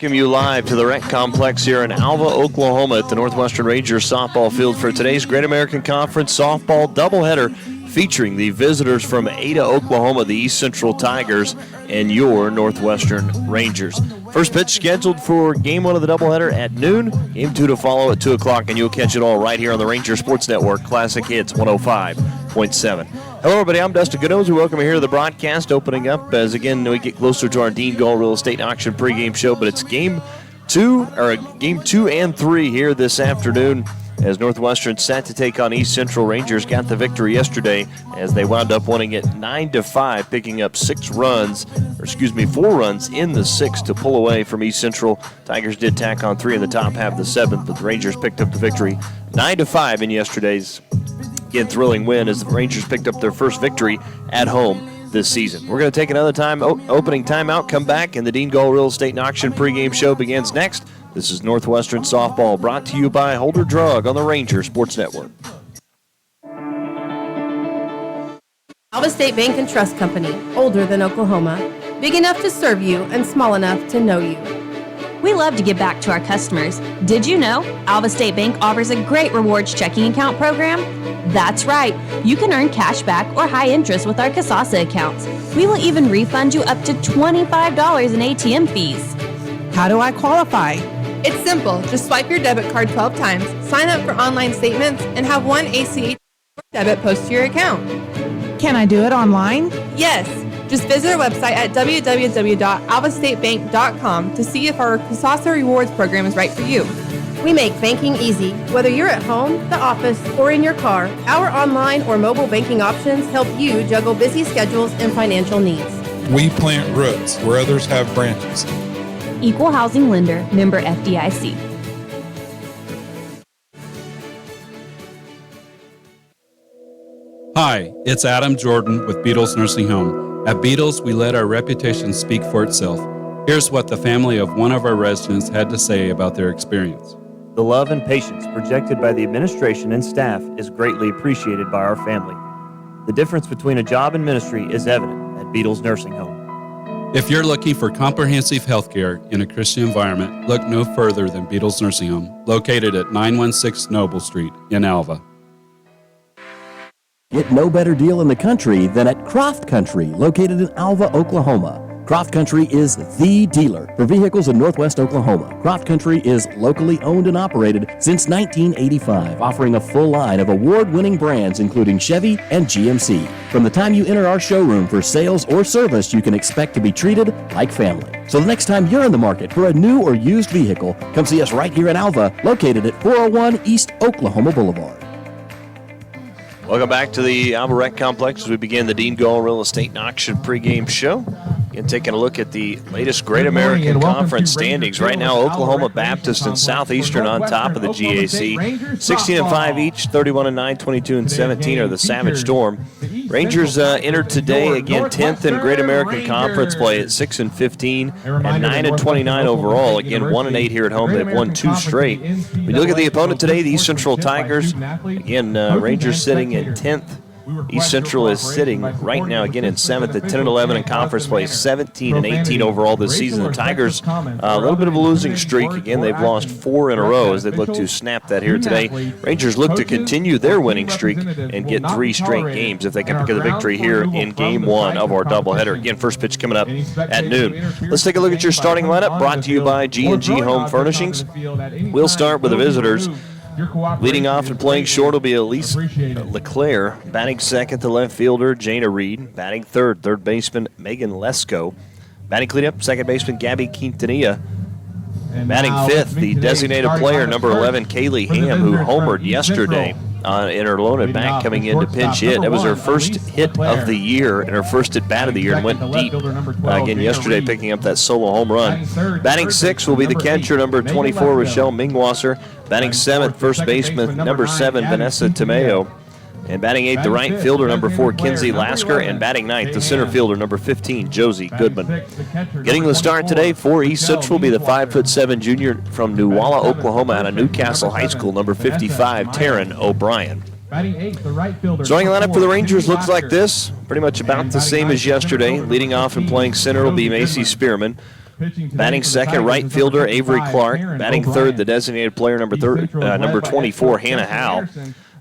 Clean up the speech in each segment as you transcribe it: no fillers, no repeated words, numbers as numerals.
Welcome you live to the Rec Complex here in Alva, Oklahoma at the Northwestern Rangers softball field for today's Great American Conference softball doubleheader featuring the visitors from Ada, Oklahoma, the East Central Tigers, and your Northwestern Rangers. First pitch scheduled for Game 1 of the doubleheader at noon. Game 2 to follow at 2 o'clock, and you'll catch it all right here on the Ranger Sports Network, Classic Hits 105.7. Hello, everybody. I'm Dustin Goodows. We welcome you here to the broadcast, opening up as, again, we get closer to our Dean Gall Real Estate Auction pregame show, but it's Game 2 and 3 here this afternoon as Northwestern set to take on East Central. Rangers got the victory yesterday as they wound up winning it 9-5, picking up 4 runs in the 6th to pull away from East Central. Tigers did tack on 3 in the top half of the 7th, but the Rangers picked up the victory 9-5 in yesterday's thrilling win as the Rangers picked up their first victory at home this season. We're going to take another opening timeout, come back, and the Dean Gall Real Estate and Auction pregame show begins next. This is Northwestern Softball, brought to you by Holder Drug on the Ranger Sports Network. Alva State Bank and Trust Company, older than Oklahoma, big enough to serve you and small enough to know you. We love to give back to our customers. Did you know Alva State Bank offers a great rewards checking account program? That's right. You can earn cash back or high interest with our Kasasa accounts. We will even refund you up to $25 in ATM fees. How do I qualify? It's simple. Just swipe your debit card 12 times, sign up for online statements, and have one ACH debit post to your account. Can I do it online? Yes. Just visit our website at www.alvastatebank.com to see if our Kasasa Rewards program is right for you. We make banking easy. Whether you're at home, the office, or in your car, our online or mobile banking options help you juggle busy schedules and financial needs. We plant roots where others have branches. Equal Housing Lender, member FDIC. Hi, it's Adam Jordan with Beatles Nursing Home. At Beatles, we let our reputation speak for itself. Here's what the family of one of our residents had to say about their experience. The love and patience projected by the administration and staff is greatly appreciated by our family. The difference between a job and ministry is evident at Beatles Nursing Home. If you're looking for comprehensive health care in a Christian environment, look no further than Beatles Nursing Home, located at 916 Noble Street in Alva. Get no better deal in the country than at Croft Country, located in Alva, Oklahoma. Croft Country is the dealer for vehicles in Northwest Oklahoma. Croft Country is locally owned and operated since 1985, offering a full line of award-winning brands including Chevy and GMC. From the time you enter our showroom for sales or service, you can expect to be treated like family. So the next time you're in the market for a new or used vehicle, come see us right here in Alva, located at 401 East Oklahoma Boulevard. Welcome back to the Alva Rec Complex as we begin the Dean Gall Real Estate and Auction pregame show. And taking a look at the latest Great American Conference standings. Right now, Oklahoma Baptist and Southeastern on top of the GAC. 16-5 each, 31-9, 22-17 are the Savage Storm. Rangers entered today, again, 10th in Great American Conference play at 6-15 and 9-29 overall. Again, 1-8 here at home. They've won 2 straight. When you look at the opponent today, the East Central Tigers, again, Rangers sitting at 10th. East Central is sitting right now again in 7th at 10-11 in conference play, 17-18 overall this season. The Tigers, a little bit of a losing streak. Again, they've lost 4 in a row as they look to snap that here today. Rangers look to continue their winning streak and get 3 straight games if they can pick up the victory here in Game 1 of our doubleheader. Again, first pitch coming up at noon. Let's take a look at your starting lineup, brought to you by G&G Home Furnishings. We'll start with the visitors. Leading off and playing short will be Elise LeClaire. Batting second, the left fielder, Jana Reed. Batting third baseman, Megan Lesko. Batting cleanup, second baseman, Gabby Quintanilla. Batting fifth, the designated player, number 11, Kaylee Ham, who homered yesterday in her lone at bat coming in to pinch hit. That was her first hit of the year and her first at bat of the year and went deep again yesterday, picking up that solo home run. Batting sixth will be the catcher, number 24, Rochelle Mingwasser. Batting seventh, first baseman, number 7, Vanessa Tomeo. And batting eighth, the right fielder, number 4, Kinsey Lasker. And batting ninth, the center fielder, number 15, Josie Goodman. Getting the start today for East Central will be the 5'7" junior from Newalla, Oklahoma, out of Newcastle High School, number 55, Taryn O'Brien. Starting lineup for the Rangers looks like this, pretty much about the same as yesterday. Leading off and playing center will be Macy Spearman. Batting second, right fielder Avery Clark. Batting third, the designated player number 24, Hannah Howe.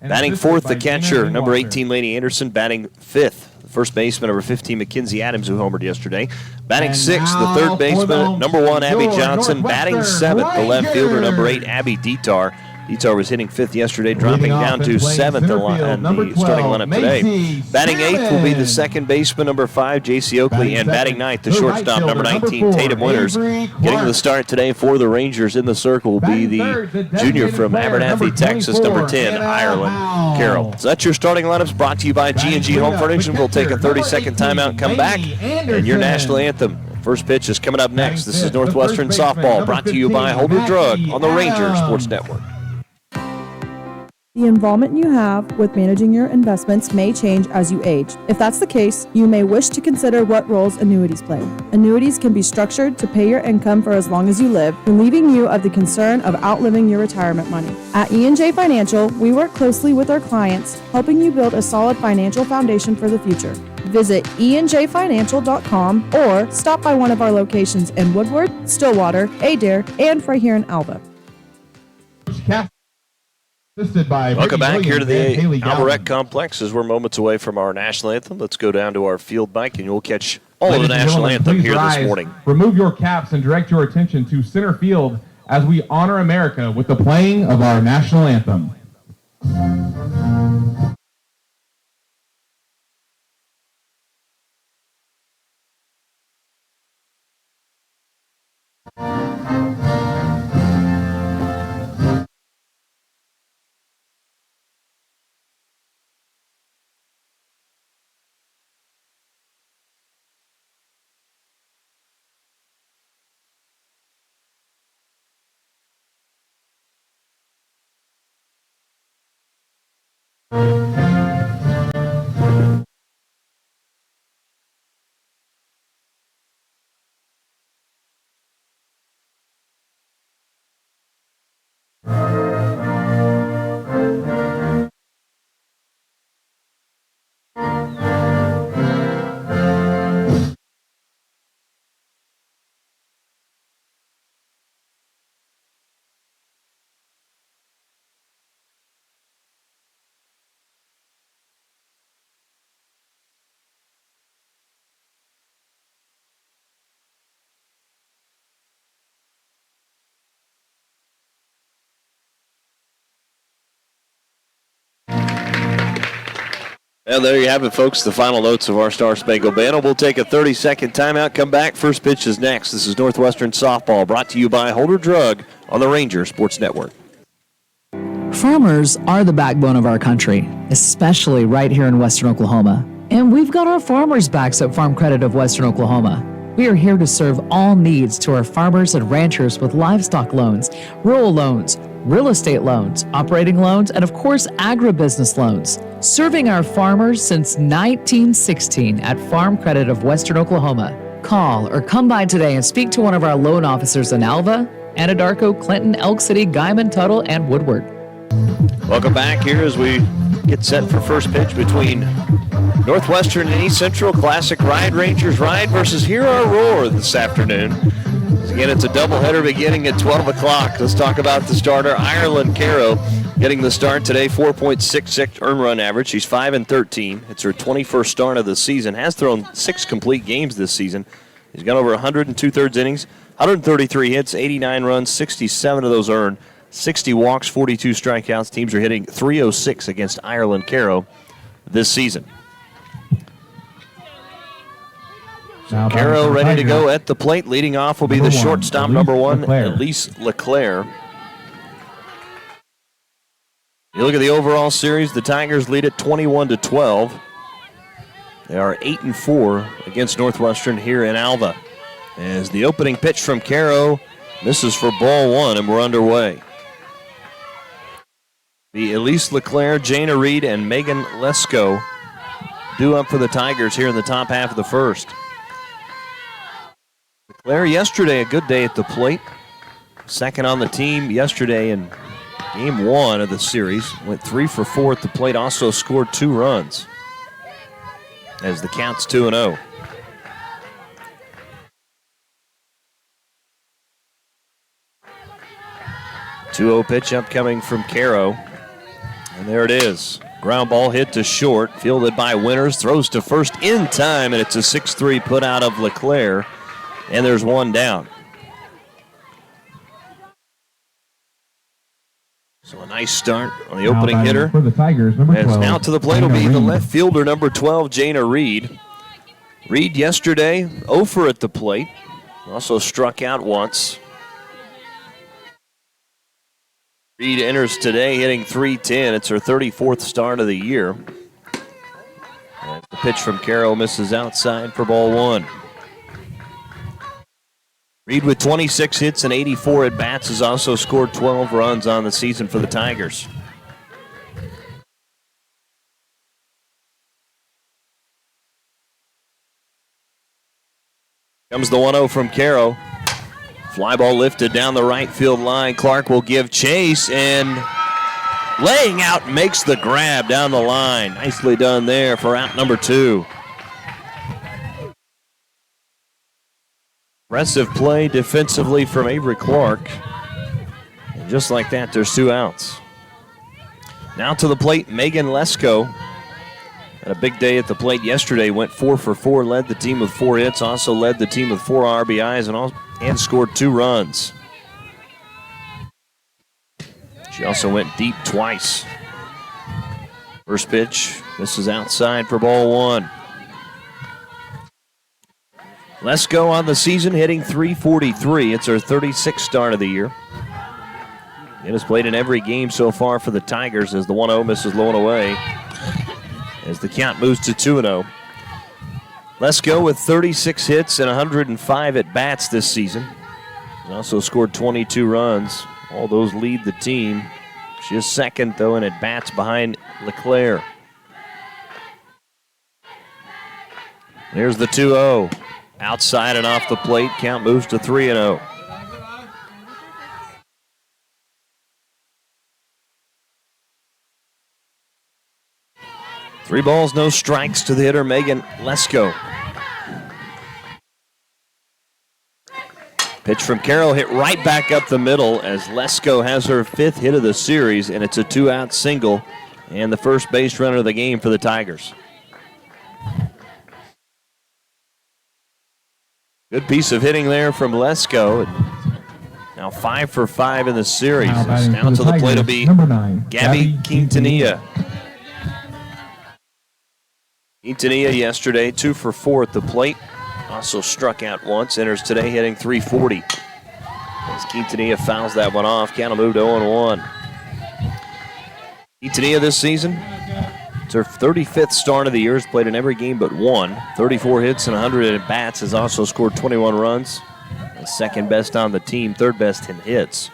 Batting fourth, the catcher, number 18, Lady Anderson. Batting fifth, the first baseman, number 15, Mackenzie Adams, who homered yesterday. Batting sixth, the third baseman, number 1, Abby Johnson. Batting seventh, the left fielder, number 8, Abby Dietar. Dietar was hitting fifth yesterday, dropping down to seventh in the starting lineup today. Batting eighth will be the second baseman, number 5, J.C. Oakley, and batting ninth, the shortstop, number 19, Tatum Winters. Getting the start today for the Rangers in the circle will be the junior from Abernathy, Texas, number 10, Ireland Carroll. So that's your starting lineups, brought to you by G&G Home Furnishing. We'll take a 30-second timeout, come back, and your national anthem. First pitch is coming up next. This is Northwestern Softball, brought to you by Holder Drug on the Ranger Sports Network. The involvement you have with managing your investments may change as you age. If that's the case, you may wish to consider what roles annuities play. Annuities can be structured to pay your income for as long as you live, relieving you of the concern of outliving your retirement money. At E&J Financial, we work closely with our clients, helping you build a solid financial foundation for the future. Visit enjfinancial.com or stop by one of our locations in Woodward, Stillwater, Adair, and right here in Alva. Welcome back here to the Alva Rec Complex as we're moments away from our national anthem. Let's go down to our field mic and you'll catch all of the national anthem here this morning. Remove your caps and direct your attention to center field as we honor America with the playing of our national anthem. Well, there you have it, folks, the final notes of our Star Spangled Banner. We'll take a 30-second timeout, come back. First pitch is next. This is Northwestern Softball, brought to you by Holder Drug on the Ranger Sports Network. Farmers are the backbone of our country, especially right here in Western Oklahoma. And we've got our farmers' backs at Farm Credit of Western Oklahoma. We are here to serve all needs to our farmers and ranchers with livestock loans, rural loans, real estate loans, operating loans, and of course, agribusiness loans. Serving our farmers since 1916 at Farm Credit of Western Oklahoma. Call or come by today and speak to one of our loan officers in Alva, Anadarko, Clinton, Elk City, Guyman, Tuttle, and Woodward. Welcome back here as we get set for first pitch between Northwestern and East Central. Classic Ride Rangers Ride versus Hear Our Roar this afternoon. Again, it's a doubleheader beginning at 12 o'clock. Let's talk about the starter, Ireland Caro, getting the start today, 4.66 earned run average. She's 5-13. It's her 21st start of the season. Has thrown 6 complete games this season. She's got over 100 2/3 innings, 133 hits, 89 runs, 67 of those earned, 60 walks, 42 strikeouts. Teams are hitting .306 against Ireland Caro this season. Caro ready to go at the plate. Leading off will be the shortstop, number 1, Elise Leclerc. You look at the overall series, the Tigers lead it 21-12. They are 8-4 against Northwestern here in Alva. As the opening pitch from Caro misses for ball 1, and we're underway. The Elise Leclerc, Jana Reed, and Megan Lesko due up for the Tigers here in the top half of the first. Leclerc yesterday, a good day at the plate. Second on the team yesterday in game 1 of the series. Went 3 for 4 at the plate, also scored 2 runs. As the count's 2-0. 2-0 pitch upcoming from Caro. And there it is. Ground ball hit to short, fielded by Winters, throws to first in time, and it's a 6-3 put out of LeClaire, and there's one down. So a nice start on the opening hitter. For the Tigers, number 12. As now to the plate will be the left fielder, number 12, Jana Reed. Reed yesterday, 0 for at the plate. Also struck out once. Reed enters today hitting .310. It's her 34th start of the year. As the pitch from Carroll misses outside for ball one. Reed with 26 hits and 84 at-bats has also scored 12 runs on the season for the Tigers. Comes the 1-0 from Caro. Fly ball lifted down the right field line. Clark will give chase, and laying out makes the grab down the line. Nicely done there for out number 2. Impressive play defensively from Avery Clark. And just like that, there's 2 outs. Now to the plate, Megan Lesko. Had a big day at the plate yesterday. Went 4 for 4, led the team with 4 hits, also led the team with 4 RBIs, and scored 2 runs. She also went deep twice. First pitch, this is outside for ball one. Lesko on the season hitting .343. It's her 36th start of the year. It has played in every game so far for the Tigers as the 1-0 misses low and away as the count moves to 2-0. Lesko with 36 hits and 105 at-bats this season. She's also scored 22 runs. All those lead the team. She is second, though, in at-bats behind LeClaire. Here's the 2-0. Outside and off the plate, count moves to 3-0. Three balls, no strikes to the hitter, Megan Lesko. Pitch from Carroll hit right back up the middle as Lesko has her 5th hit of the series, and it's a 2-out single and the first base runner of the game for the Tigers. Good piece of hitting there from Lesko. Now 5 for 5 in the series. Now to the plate will be Gabby Quintanilla. Quintanilla yesterday, 2 for 4 at the plate. Also struck out once. Enters today hitting .340. As Quintanilla fouls that one off, count will move to 0-1. Quintanilla this season, it's her 35th start of the year. Has played in every game but one. 34 hits and 100 at-bats. Has also scored 21 runs. Second best on the team, third best in hits.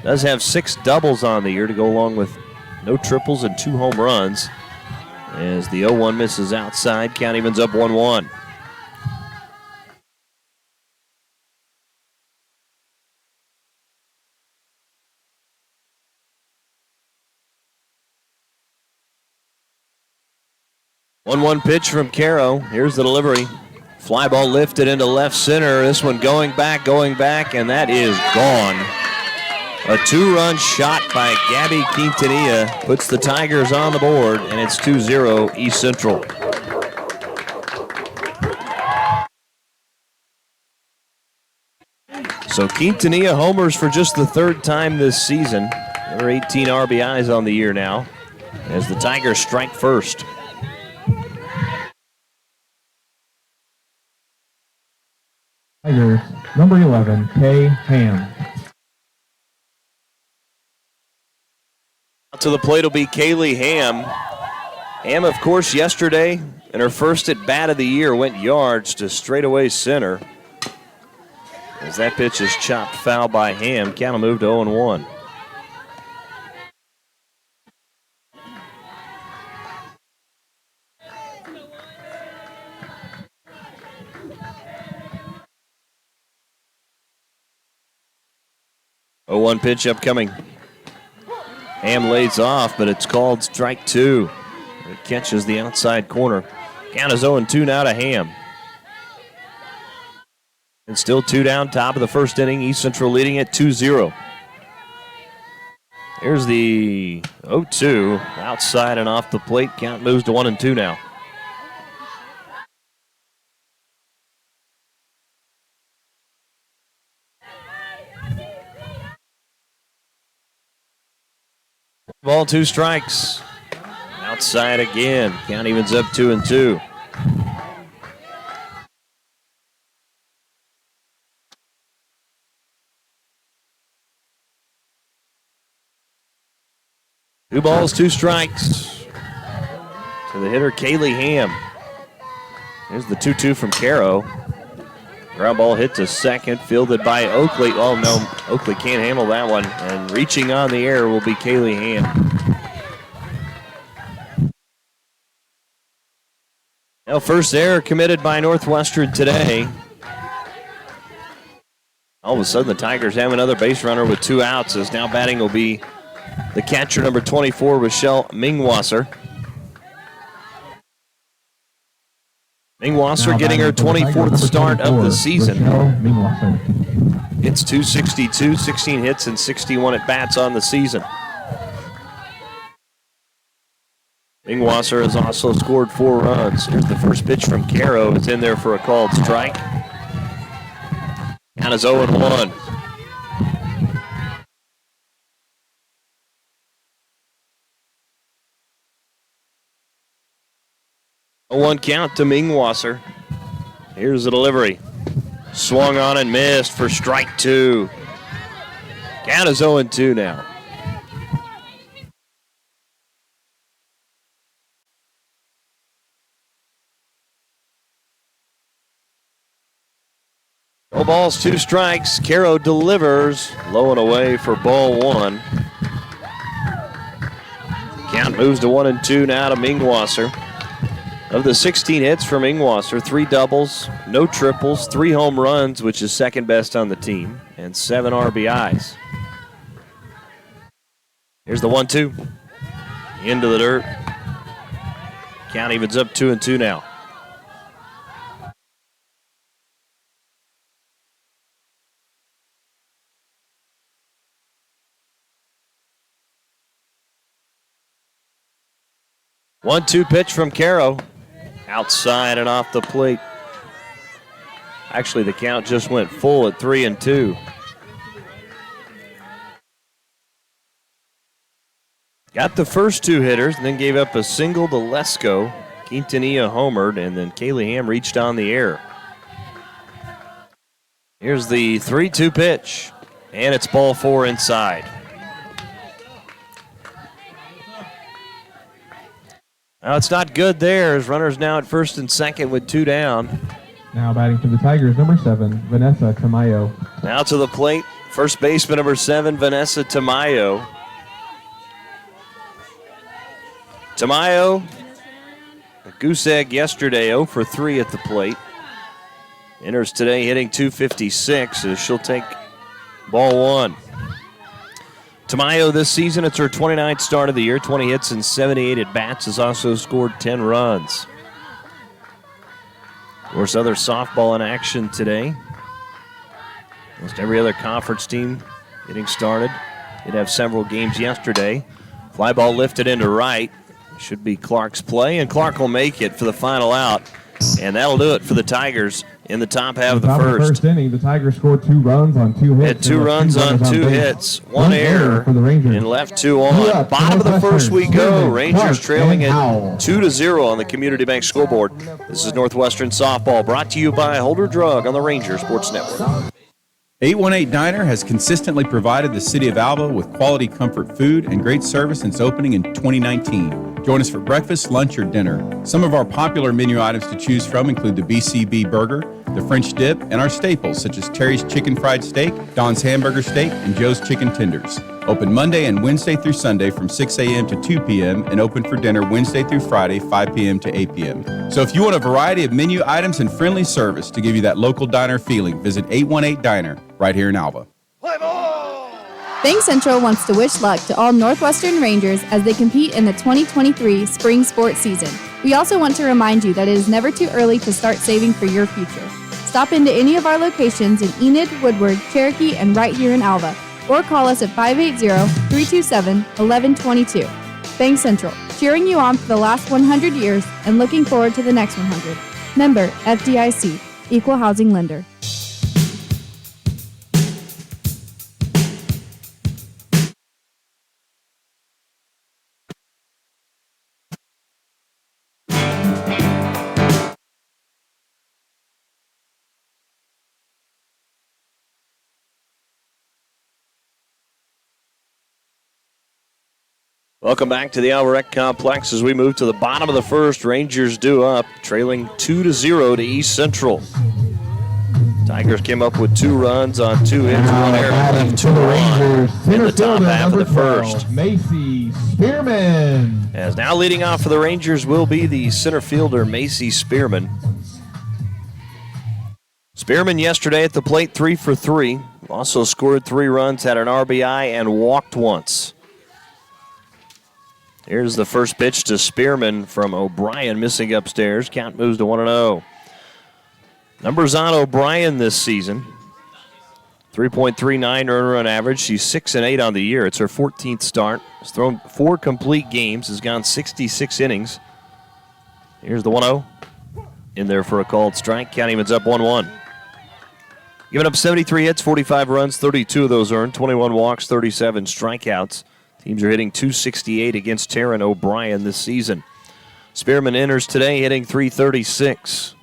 Does have 6 doubles on the year to go along with no triples and 2 home runs. As the 0-1 misses outside, count evens up 1-1. One pitch from Caro. Here's the delivery. Fly ball lifted into left center. This one going back, and that is gone. A 2-run shot by Gabby Quintanilla puts the Tigers on the board, and it's 2-0 East Central. So Quintanilla homers for just the 3rd time this season. There are 18 RBIs on the year now as the Tigers strike first. Tigers, number 11, Kay Ham. To the plate will be Kaylee Ham. Ham, of course, yesterday in her first at bat of the year went yards to straightaway center. As that pitch is chopped foul by Ham, count will move to 0-1. Oh, 1 pitch upcoming. Ham lays off, but it's called strike 2. It catches the outside corner. Count is 0-2 now to Ham. And still 2 down, top of the first inning. East Central leading at 2-0. Here's the 0-2 outside and off the plate. Count moves to 1-2 now. Ball, 2 strikes. Outside again. Count evens up 2-2. Two balls, 2 strikes. To the hitter, Kaylee Ham. Here's the 2-2 from Caro. Ground ball hit to second, fielded by Oakley. Oh, no, Oakley can't handle that one. And reaching on the air will be Kaylee Ham. Now, first error committed by Northwestern today. All of a sudden, the Tigers have another base runner with 2 outs, as now batting will be the catcher, number 24, Rochelle Mingwasser. Mingwasser getting her 24th start of the season. Hits 262, 16 hits, and 61 at-bats on the season. Mingwasser has also scored 4 runs. Here's the first pitch from Caro. It's in there for a called strike. Count is 0-1. A 1 count to Mingwasser. Here's the delivery. Swung on and missed for strike 2. Count is 0-2 now. No balls, 2 strikes. Caro delivers. Low and away for ball 1. Count moves to 1-2 now to Mingwasser. Of the 16 hits from Mingwasser, 3 doubles, no triples, 3 home runs, which is second best on the team, and 7 RBIs. Here's the 1-2. Into the dirt. Count evens up 2-2 now. One-two pitch from Caro. Outside and off the plate. Actually, the count just went full at 3-2. Got the first 2 hitters, and then gave up a single to Lesko. Quintanilla homered, and then Kaylee Ham reached on the air. Here's the 3-2 pitch, and it's ball 4 inside. Now it's not good there, as runners now at first and second with 2 down. Now batting for the Tigers, number 7, Vanessa Tamayo. Now to the plate, first baseman number 7, Vanessa Tamayo. Tamayo, a goose egg yesterday, 0 for 3 at the plate. Enters today hitting 256 as she'll take ball 1. Tamayo this season, it's her 29th start of the year, 20 hits and 78 at-bats, has also scored 10 runs. Of course, other softball in action today. Almost every other conference team getting started. Did have several games yesterday. Fly ball lifted into right. Should be Clark's play, and Clark will make it for the final out. And that'll do it for the Tigers in the top half of the first. Inning, the Tigers scored 2 runs on 2 hits. Had 2 runs on 2 hits, 1 error, for the Rangers. And left 2 on. Bottom of the first we go. Rangers trailing at 2-0 on the Community Bank scoreboard. This is Northwestern Softball, brought to you by Holder Drug on the Ranger Sports Network. 818 Diner has consistently provided the city of Alva with quality comfort food and great service since opening in 2019. Join us for breakfast, lunch, or dinner. Some of our popular menu items to choose from include the BCB burger, the French dip, and our staples such as Terry's Chicken Fried Steak, Don's Hamburger Steak, and Joe's Chicken Tenders. Open Monday and Wednesday through Sunday from 6 a.m. to 2 p.m. and open for dinner Wednesday through Friday, 5 p.m. to 8 p.m. So if you want a variety of menu items and friendly service to give you that local diner feeling, visit 818 Diner right here in Alva. Bank Central wants to wish luck to all Northwestern Rangers as they compete in the 2023 spring sports season. We also want to remind you that it is never too early to start saving for your future. Stop into any of our locations in Enid, Woodward, Cherokee, and right here in Alva. or call us at 580-327-1122. Bank Central, cheering you on for the last 100 years and looking forward to the next 100. Member FDIC, Equal Housing Lender. Welcome back to the Alvarez Complex as we move to the bottom of the first. Rangers due up, trailing 2-0 to East Central. Tigers came up with 2 runs on 2 hits, 1 error, left 2 on in the top half of the first. Macy Spearman. As now leading off for the Rangers will be the center fielder, Macy Spearman. Spearman yesterday at the plate, 3 for 3. Also scored 3 runs, had an RBI, and walked once. Here's the first pitch to Spearman from O'Brien, missing upstairs. Count moves to 1-0. Numbers on O'Brien this season. 3.39 earned run average. She's 6-8 on the year. It's her 14th start. Has thrown 4 complete games. Has gone 66 innings. Here's the 1-0. In there for a called strike. Count evens up 1-1. Giving up 73 hits, 45 runs, 32 of those earned, 21 walks, 37 strikeouts. Teams are hitting .268 against Taryn O'Brien this season. Spearman enters today hitting .336.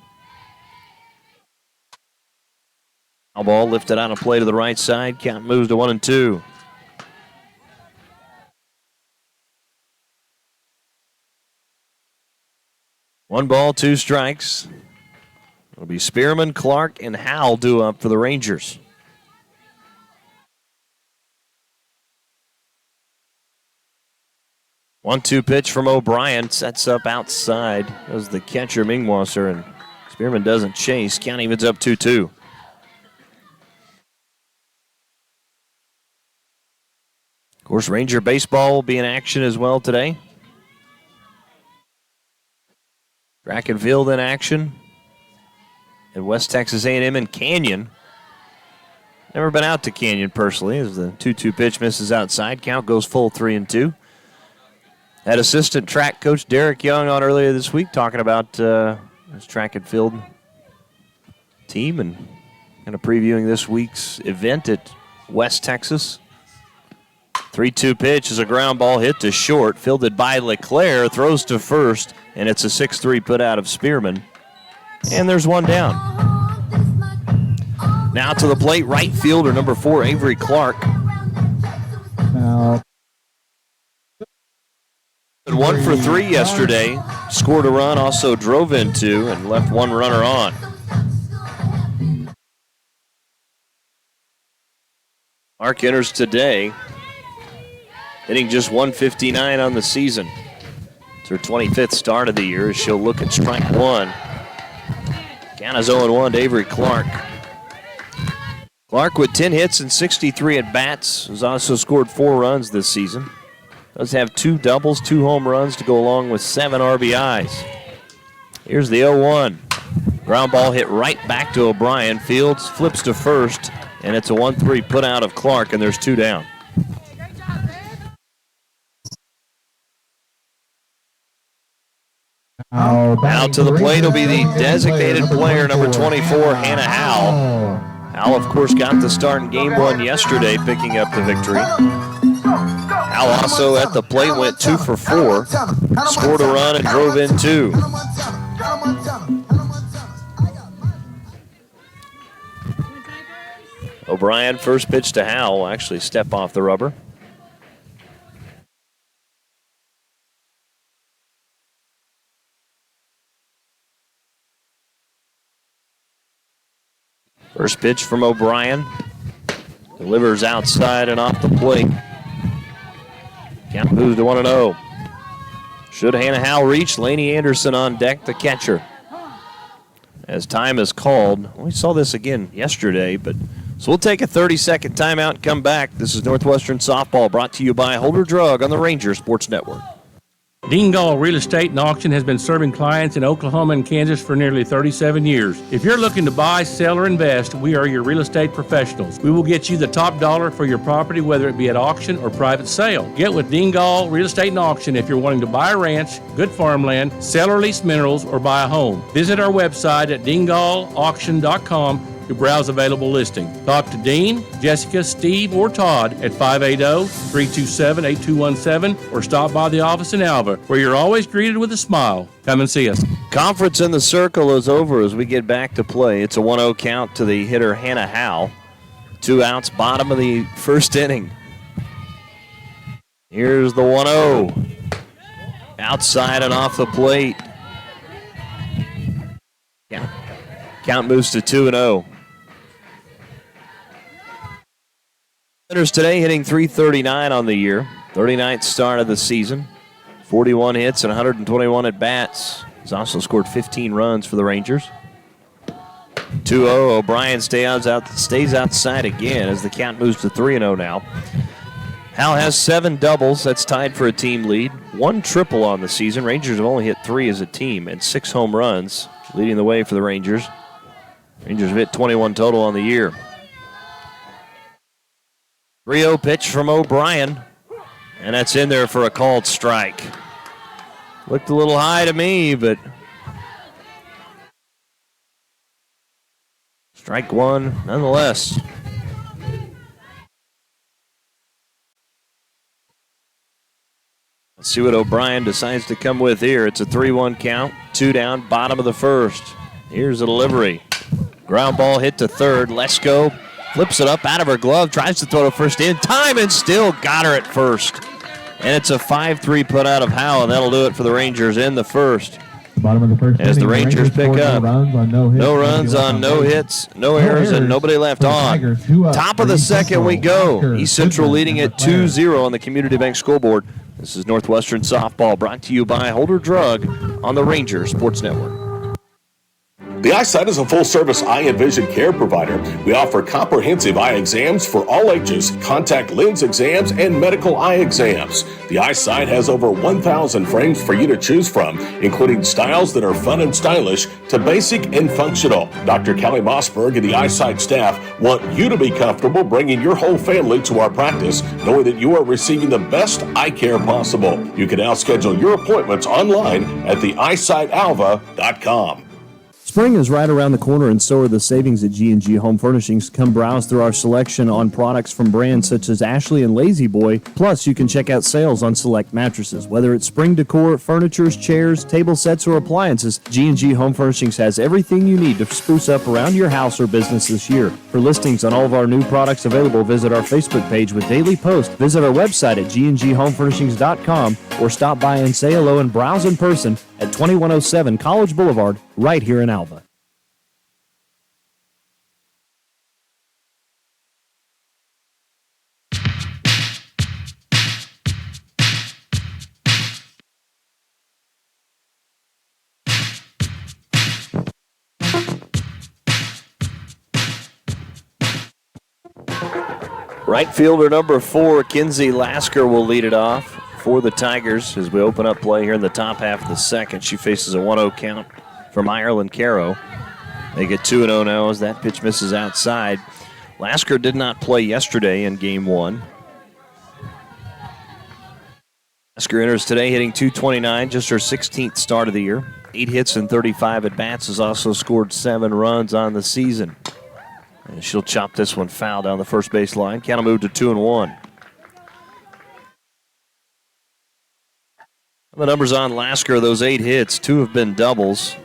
Foul ball lifted on a play to the right side. Count moves to 1-2. One ball, 2 strikes. It'll be Spearman, Clark, and Howell due up for the Rangers. 1-2 pitch from O'Brien, sets up outside. That was the catcher, Mingwasser, and Spearman doesn't chase. Count evens up 2-2. Of course, Ranger baseball will be in action as well today. Track and field in action at West Texas A&M in Canyon. Never been out to Canyon personally, as the 2-2 pitch misses outside. Count goes full 3-2. Had assistant track coach Derek Young on earlier this week talking about his track and field team and kind of previewing this week's event at West Texas. 3-2 pitch is a ground ball hit to short, fielded by LeClaire, throws to first, and it's a 6-3 put out of Spearman. And there's one down. Now to the plate, right fielder number 4, Avery Clark. Now, 1 for 3 yesterday, scored a run, also drove in 2, and left 1 runner on. Clark enters today, hitting just .159 on the season. It's her 25th start of the year as she'll look at strike 1. Count is 0-1 to Avery Clark. Clark with 10 hits and 63 at-bats has also scored 4 runs this season. Does have 2 doubles, 2 home runs to go along with 7 RBIs. Here's the 0-1. Ground ball hit right back to O'Brien. Fields flips to first, and it's a 1-3 put out of Clark, and there's 2 down. Now to the plate will be the designated player, number 24, Hannah Howell. Howell, of course, got the start in Game 1 yesterday, picking up the victory. Howell also at the plate went 2 for 4, scored a run and drove in 2. O'Brien, first pitch to Howell, will actually step off the rubber. First pitch from O'Brien. Delivers outside and off the plate. Count moves to 1-0. Should Hannah Howell reach, Lainey Anderson on deck, the catcher. As time is called, we saw this again yesterday, but so we'll take a 30-second timeout and come back. This is Northwestern Softball brought to you by Holder Drug on the Ranger Sports Network. Dean Gall Real Estate and Auction has been serving clients in Oklahoma and Kansas for nearly 37 years. If you're looking to buy, sell, or invest, we are your real estate professionals. We will get you the top dollar for your property, whether it be at auction or private sale. Get with Dean Gall Real Estate and Auction if you're wanting to buy a ranch, good farmland, sell or lease minerals, or buy a home. Visit our website at deangallauction.com to browse available listings. Talk to Dean, Jessica, Steve, or Todd at 580-327-8217 or stop by the office in Alva, where you're always greeted with a smile. Come and see us. Conference in the circle is over as we get back to play. It's a 1-0 count to the hitter Hannah Howe. 2 outs, bottom of the first inning. Here's the 1-0. Outside and off the plate. Yeah. Count moves to 2-0. Hitters today hitting .339 on the year. 39th start of the season. 41 hits and 121 at-bats. He's also scored 15 runs for the Rangers. 2-0. O'Brien stays outside again as the count moves to 3-0 now. Hal has 7 doubles. That's tied for a team lead. 1 triple on the season. Rangers have only hit 3 as a team and 6 home runs, leading the way for the Rangers. Rangers have hit 21 total on the year. 3-0 pitch from O'Brien, and that's in there for a called strike. Looked a little high to me, but strike one nonetheless. Let's see what O'Brien decides to come with here. It's a 3-1 count, 2 down, bottom of the first. Here's the delivery. Ground ball hit to third. Lesko flips it up out of her glove, tries to throw to first in time, and still got her at first. And it's a 5-3 put out of Howe, and that'll do it for the Rangers in the first. Bottom of the first as the inning, Rangers pick up. No runs on no hits, no errors, and nobody left on. Top of the second we go. East Central leading at 2-0 on the Community Bank scoreboard. This is Northwestern Softball, brought to you by Holder Drug on the Ranger Sports Network. The Eyesight is a full-service eye and vision care provider. We offer comprehensive eye exams for all ages, contact lens exams, and medical eye exams. The Eyesight has over 1,000 frames for you to choose from, including styles that are fun and stylish to basic and functional. Dr. Kelly Mossberg and the Eyesight staff want you to be comfortable bringing your whole family to our practice, knowing that you are receiving the best eye care possible. You can now schedule your appointments online at theeyesightAlva.com. Spring is right around the corner, and so are the savings at G&G Home Furnishings. Come browse through our selection on products from brands such as Ashley and Lazy Boy. Plus, you can check out sales on select mattresses. Whether it's spring decor, furniture, chairs, table sets, or appliances, G&G Home Furnishings has everything you need to spruce up around your house or business this year. For listings on all of our new products available, visit our Facebook page with daily posts. Visit our website at gnghomefurnishings.com or stop by and say hello and browse in person at 2107 College Boulevard, right here in Alva. Right fielder number 4, Kinsey Lasker, will lead it off for the Tigers as we open up play here in the top half of the second. She faces a 1-0 count from Ireland Caro. They get 2-0 now as that pitch misses outside. Lasker did not play yesterday in Game 1. Lasker enters today hitting .229, just her 16th start of the year. 8 hits and 35 at-bats, has also scored 7 runs on the season. And she'll chop this one foul down the first base line. Count will move to 2-1. The numbers on Lasker, those 8 hits, 2 have been doubles.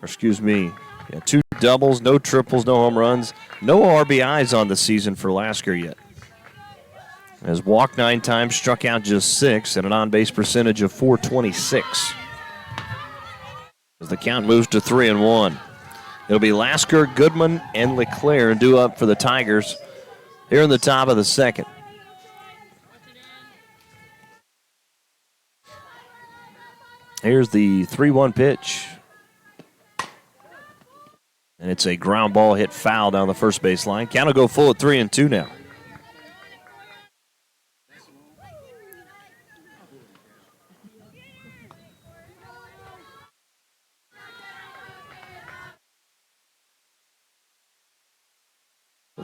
Or excuse me, 2 doubles, no triples, no home runs, no RBIs on the season for Lasker yet. Has walked 9 times, struck out just 6, and an on-base percentage of .426. As the count moves to 3-1. It'll be Lasker, Goodman, and LeClaire due up for the Tigers here in the top of the second. Here's the 3-1 pitch. And it's a ground ball hit foul down the first base line. Count will go full at 3-2 now.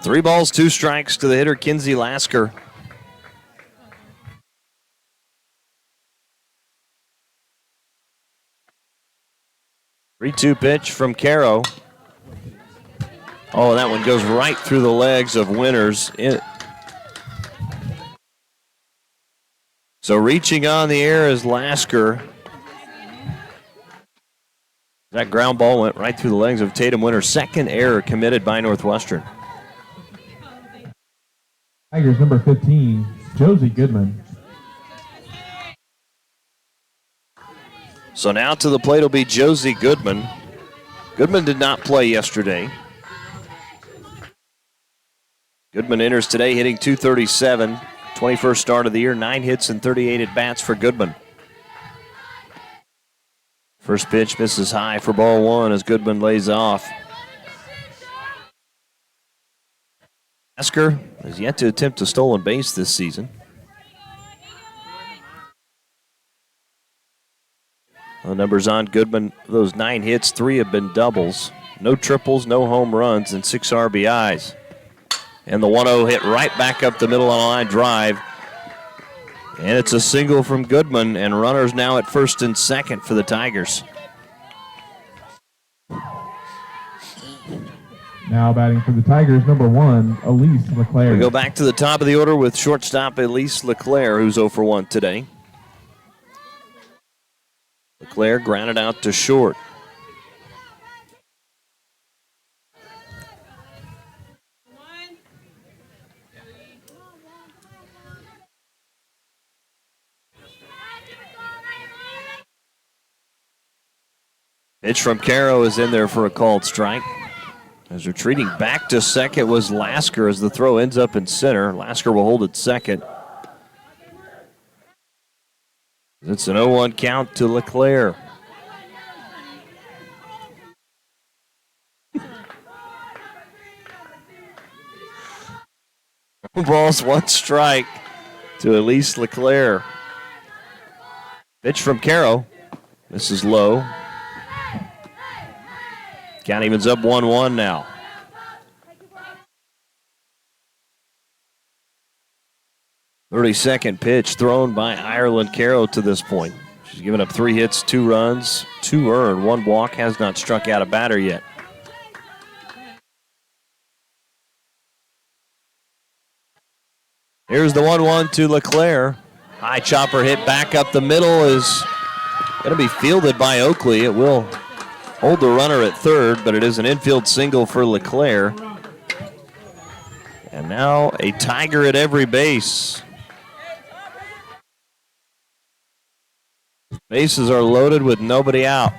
3 balls, 2 strikes to the hitter, Kinsey Lasker. Three-two pitch from Caro. Oh, that one goes right through the legs of Winters. So reaching on the air is Lasker. That ground ball went right through the legs of Tatum Winters. Second error committed by Northwestern. Tigers number 15, Josie Goodman. So now to the plate will be Josie Goodman. Goodman did not play yesterday. Goodman enters today hitting .237. 21st start of the year, 9 hits and 38 at-bats for Goodman. First pitch misses high for ball 1 as Goodman lays off. Lasker has yet to attempt a stolen base this season. The numbers on Goodman, those 9 hits, 3 have been doubles. No triples, no home runs, and 6 RBIs. And the 1-0 hit right back up the middle on a line drive. And it's a single from Goodman, and runners now at first and second for the Tigers. Now batting for the Tigers, number 1, Elise Leclerc. We go back to the top of the order with shortstop Elise Leclerc, who's 0 for 1 today. Leclerc grounded out to short. Pitch from Caro is in there for a called strike. As retreating back to second was Lasker as the throw ends up in center. Lasker will hold at second. It's an 0-1 count to Leclerc. Balls, 1 strike to Elise Leclerc. Pitch from Caro. This is low. Count evens up 1-1 now. .32 pitch thrown by Ireland Caro to this point. She's given up 3 hits, 2 runs, 2 earned, 1 walk, has not struck out a batter yet. Here's the 1-1 to Leclerc. High chopper hit back up the middle is going to be fielded by Oakley. It will hold the runner at third, but it is an infield single for Leclerc. And now a Tiger at every base. Bases are loaded with nobody out.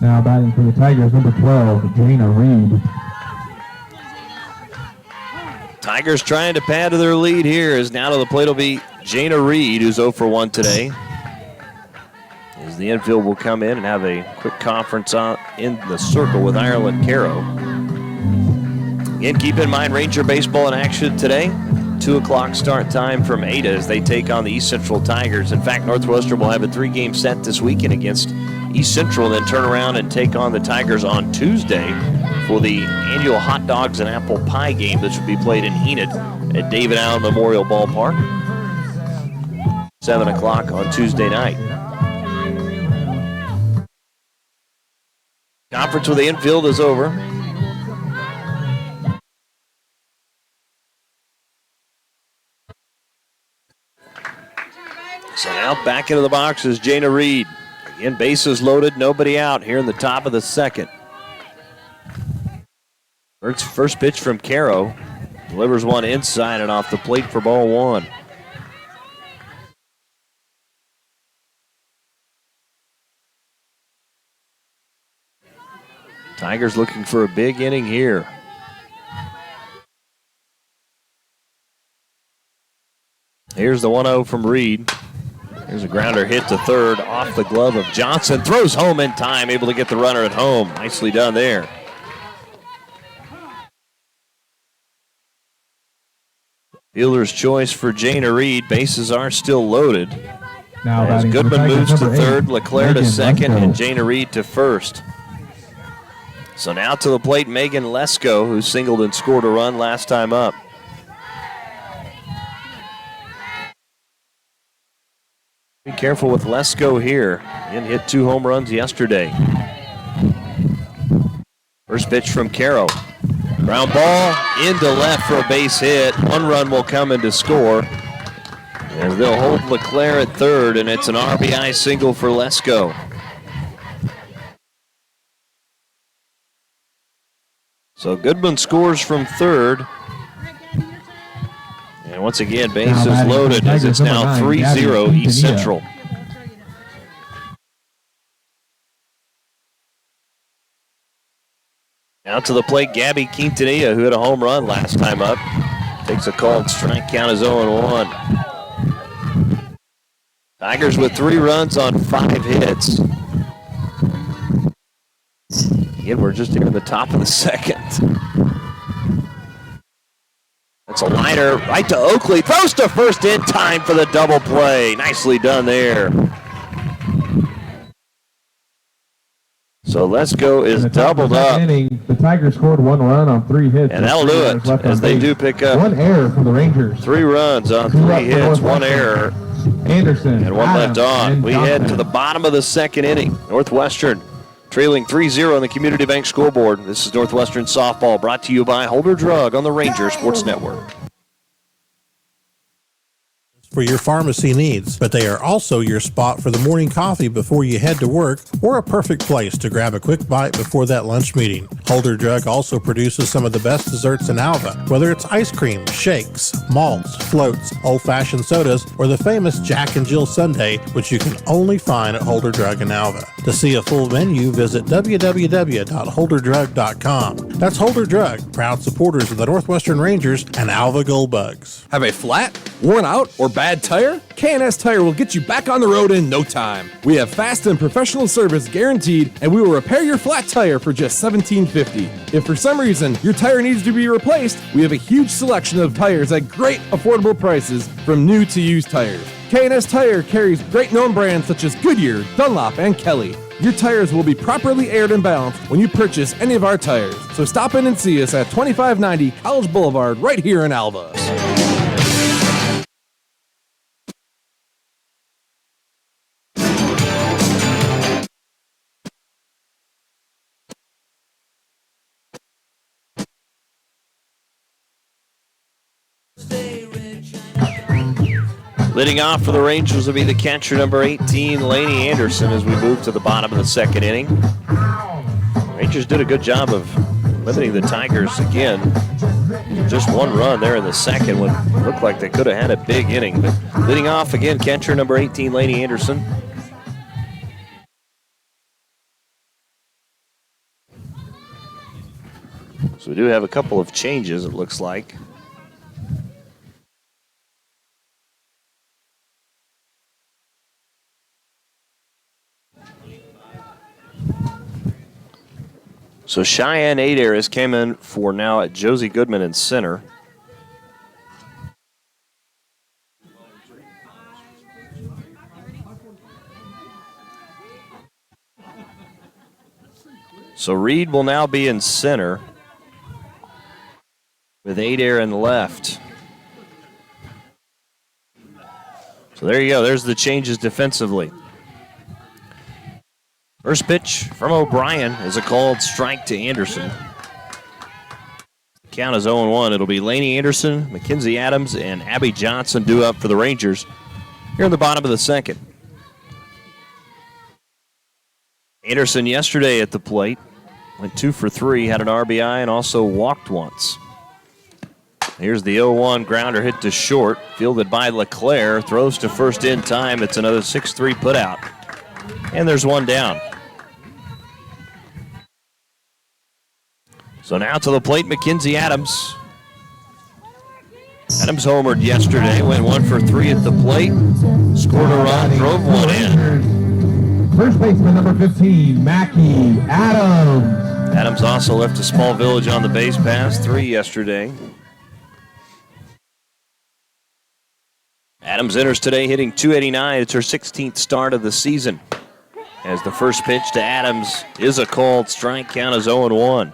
Now batting for the Tigers, number 12, Jana Reed. Tigers trying to pad to their lead here as now to the plate will be Jana Reed, who's 0 for 1 today. As the infield will come in and have a quick conference in the circle with Ireland Caro. Again, keep in mind Ranger baseball in action today. 2 o'clock start time from Ada as they take on the East Central Tigers. In fact, Northwestern will have a 3-game set this weekend against East Central, then turn around and take on the Tigers on Tuesday for the annual Hot Dogs and Apple Pie game that should be played in Enid at David Allen Memorial Ballpark. 7 o'clock on Tuesday night. Conference with the infield is over. So now back into the box is Jana Reed. Again, bases loaded, nobody out here in the top of the second. First pitch from Caro. Delivers one inside and off the plate for ball 1. Tigers looking for a big inning here. Here's the 1-0 from Reed. Here's a grounder hit to third off the glove of Johnson. Throws home in time, able to get the runner at home. Nicely done there. Fielder's choice for Jana Reed. Bases are still loaded. Now as Goodman moves to third, Leclerc to second, and Jana Reed to first. So now to the plate, Megan Lesko, who singled and scored a run last time up. Be careful with Lesko here. He hit 2 home runs yesterday. First pitch from Caro. Ground ball into left for a base hit. 1 run will come in to score. As they'll hold LeClaire at third, and it's an RBI single for Lesko. So Goodman scores from third. And once again, bases loaded as it's now 3-0 East Central. Now to the plate, Gabby Quintanilla, who had a home run last time up. Takes a called strike, count is 0-1. Tigers with 3 runs on 5 hits. Again, we're just here in the top of the second. That's a liner right to Oakley. Throws to first in time for the double play. Nicely done there. So Lesko is doubled up. The Tigers scored 1 run on 3 hits. And that'll do it, as they do pick up 1 error for the Rangers. 3 runs on 3 hits, 1 error. Anderson. And 1 left on. We head to the bottom of the second inning. Northwestern trailing 3-0 on the Community Bank scoreboard. This is Northwestern Softball, brought to you by Holder Drug on the Ranger Sports Network. For your pharmacy needs, but they are also your spot for the morning coffee before you head to work, or a perfect place to grab a quick bite before that lunch meeting. Holder Drug also produces some of the best desserts in Alva, whether it's ice cream, shakes, malts, floats, old-fashioned sodas, or the famous Jack and Jill Sundae, which you can only find at Holder Drug in Alva. To see a full menu, visit www.holderdrug.com. That's Holder Drug, proud supporters of the Northwestern Rangers and Alva Goldbugs. Have a flat, worn out, or bad tire? K&S Tire will get you back on the road in no time. We have fast and professional service guaranteed, and we will repair your flat tire for just $17.50. If for some reason your tire needs to be replaced, we have a huge selection of tires at great affordable prices from new to used tires. K&S Tire carries great known brands such as Goodyear, Dunlop, and Kelly. Your tires will be properly aired and balanced when you purchase any of our tires. So stop in and see us at 2590 College Boulevard right here in Alva. Leading off for the Rangers will be the catcher, number 18, Lainey Anderson, as we move to the bottom of the second inning. Rangers did a good job of limiting the Tigers again. Just 1 run there in the second when it looked like they could have had a big inning. But leading off again, catcher, number 18, Lainey Anderson. So we do have a couple of changes, it looks like. So Cheyenne Adair has came in for now at Josie Goodman in center. So Reed will now be in center with Adair in left. So there you go. There's the changes defensively. First pitch from O'Brien is a called strike to Anderson. Count is 0-1. It'll be Lainey Anderson, Mackenzie Adams, and Abby Johnson due up for the Rangers here in the bottom of the second. Anderson yesterday at the plate went 2 for 3, had an RBI, and also walked once. Here's the 0-1 grounder hit to short, fielded by LeClaire, throws to first in time. It's another 6-3 put out, and there's 1 down. So now to the plate, Mackenzie Adams. Adams homered yesterday, went 1 for 3 at the plate, scored a run, drove 1 in. First baseman number 15, Mackie Adams. Adams also left a small village on the base pass, 3 yesterday. Adams enters today hitting .289. It's her 16th start of the season. Has as the first pitch to Adams is a called strike. Count is 0-1.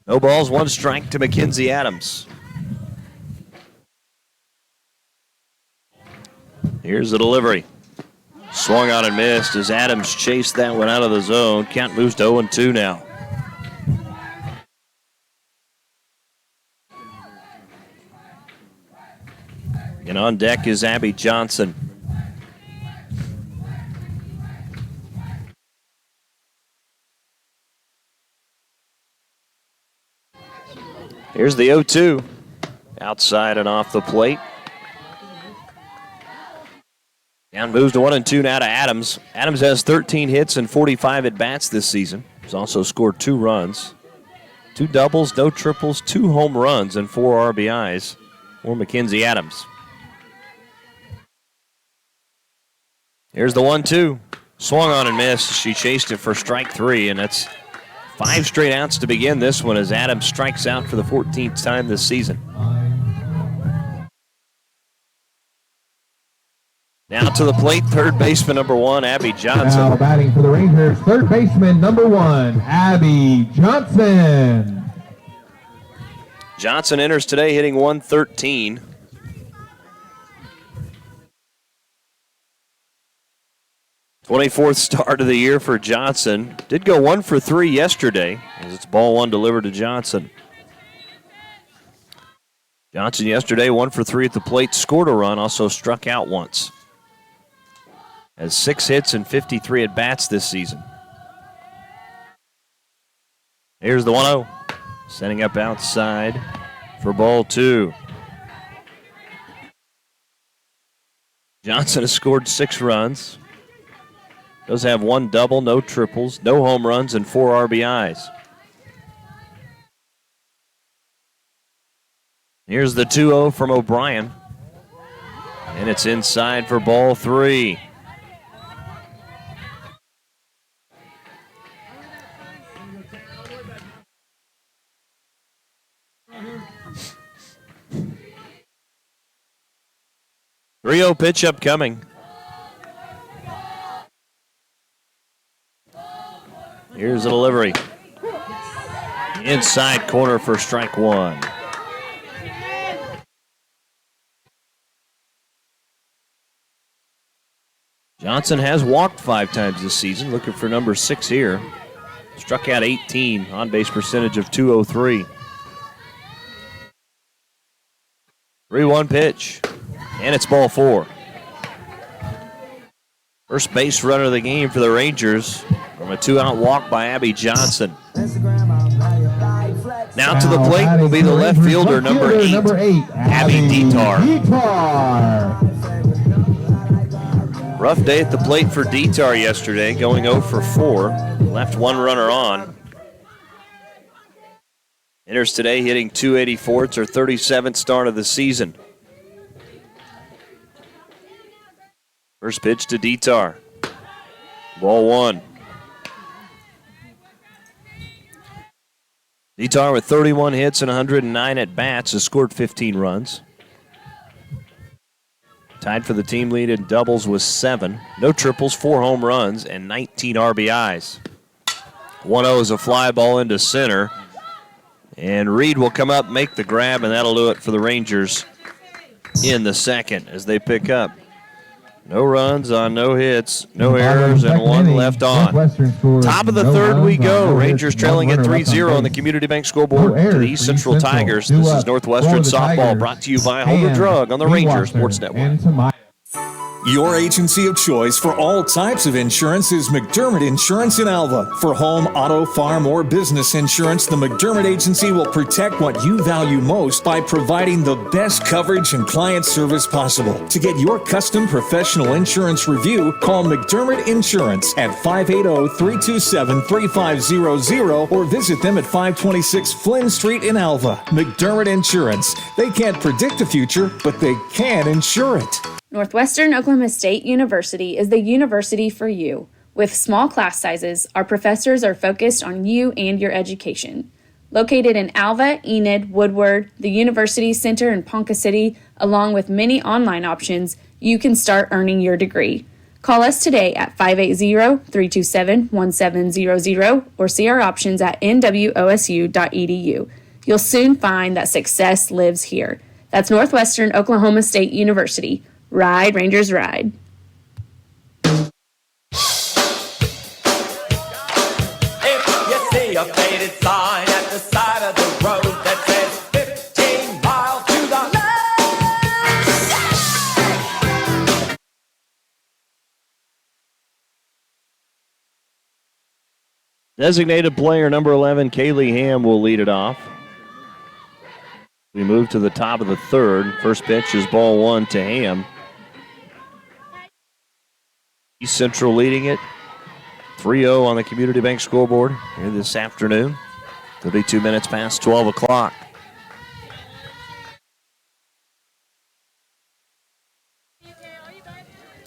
No balls, one strike to Mackenzie Adams. Here's the delivery. Swung on and missed as Adams chased that one out of the zone. Count moves to 0-2 now. And on deck is Abby Johnson. Here's the 0-2. Outside and off the plate. Down moves to 1-2 now to Adams. Adams has 13 hits and 45 at-bats this season. He's also scored 2 runs, 2 doubles, no triples, 2 home runs, and 4 RBIs for Mackenzie Adams. Here's the 1-2. Swung on and missed. She chased it for strike 3, and that's 5 straight outs to begin this one as Adams strikes out for the 14th time this season. Now to the plate, third baseman number 1, Abby Johnson. Now batting for the Rangers, third baseman number 1, Abby Johnson. Johnson enters today hitting 113. '24th start of the year for Johnson. Did go 1 for 3 yesterday as it's ball 1 delivered to Johnson. Johnson yesterday 1 for 3 at the plate, scored a run, also struck out once. Has 6 hits and 53 at-bats this season. Here's the 1-0. Setting up outside for ball 2. Johnson has scored 6 runs. Does have 1 double, no triples, no home runs, and 4 RBIs. Here's the 2-0 from O'Brien. And it's inside for ball 3. Rio pitch upcoming. Here's the delivery. Inside corner for strike 1. Johnson has walked 5 times this season, looking for number 6 here. Struck out 18, on-base percentage of .203. 3-1 pitch, and it's ball 4. First base runner of the game for the Rangers from a 2-out walk by Abby Johnson. Now to the plate will be the left fielder, number 8, Abby Dietar. Rough day at the plate for Dietar yesterday, going 0 for 4. Left 1 runner on. Enters today hitting .284. It's her 37th start of the season. First pitch to Dietar. Ball 1. Dietar with 31 hits and 109 at-bats has scored 15 runs. Tied for the team lead in doubles with 7. No triples, 4 home runs, and 19 RBIs. 1-0 is a fly ball into center. And Reed will come up, make the grab, and that'll do it for the Rangers in the second as they pick up. No runs on no hits, no errors, and 1 left on. Top of the third we go. Rangers trailing at 3-0 on the Community Bank scoreboard to the East Central Tigers. This is Northwestern softball brought to you by Holder Drug on the Rangers Sports Network. Your agency of choice for all types of insurance is McDermott Insurance in Alva. For home, auto, farm, or business insurance, the McDermott Agency will protect what you value most by providing the best coverage and client service possible. To get your custom professional insurance review, call McDermott Insurance at 580-327-3500 or visit them at 526 Flynn Street in Alva. McDermott Insurance. They can't predict the future, but they can insure it. Northwestern Oklahoma State University is the university for you. With small class sizes, our professors are focused on you and your education. Located in Alva, Enid, Woodward, the University Center in Ponca City, along with many online options, you can start earning your degree. Call us today at 580-327-1700 or see our options at nwosu.edu. You'll soon find that success lives here. That's Northwestern Oklahoma State University. Ride, Rangers, ride. If you see a faded sign at the side of the road that says 15 miles to the left. Designated player number 11, Kaylee Ham, will lead it off. We move to the top of the third. First pitch is ball one to Ham. East Central leading it 3-0 on the Community Bank scoreboard here this afternoon. 32 minutes past 12 o'clock.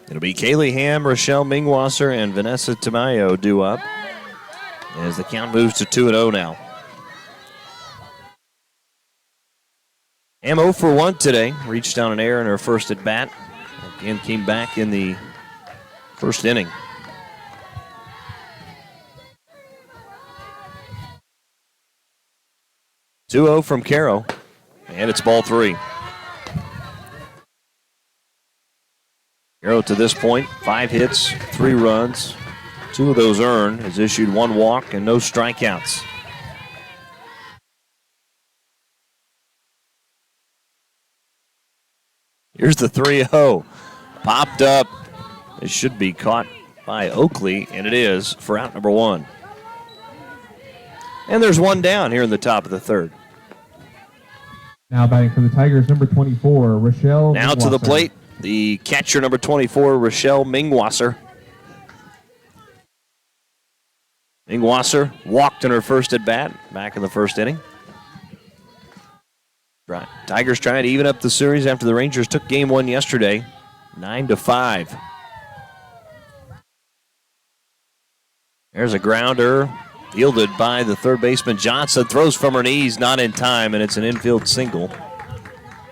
It'll be Kaylee Ham, Rochelle Mingwasser, and Vanessa Tamayo due up as the count moves to 2-0 now. Ham 0 for 1 today. Reached down an error in her first at bat. Again, came back in the first inning. (2-0) from Caro, and it's ball three. Caro to this point, 5 hits, 3 runs. 2 of those earned, has issued 1 walk and no strikeouts. Here's the 3-0. Popped up. It should be caught by Oakley, and it is for out number 1. And there's 1 down here in the top of the third. Now batting for the Tigers, number 24, Rochelle Now Mingwasser. to the plate, the catcher, number 24, Rochelle Mingwasser. Mingwasser walked in her first at bat, back in the first inning. Right. Tigers trying to even up the series after the Rangers took game 1 yesterday, 9-5. There's a grounder fielded by the third baseman Johnson. Throws from her knees, not in time, and it's an infield single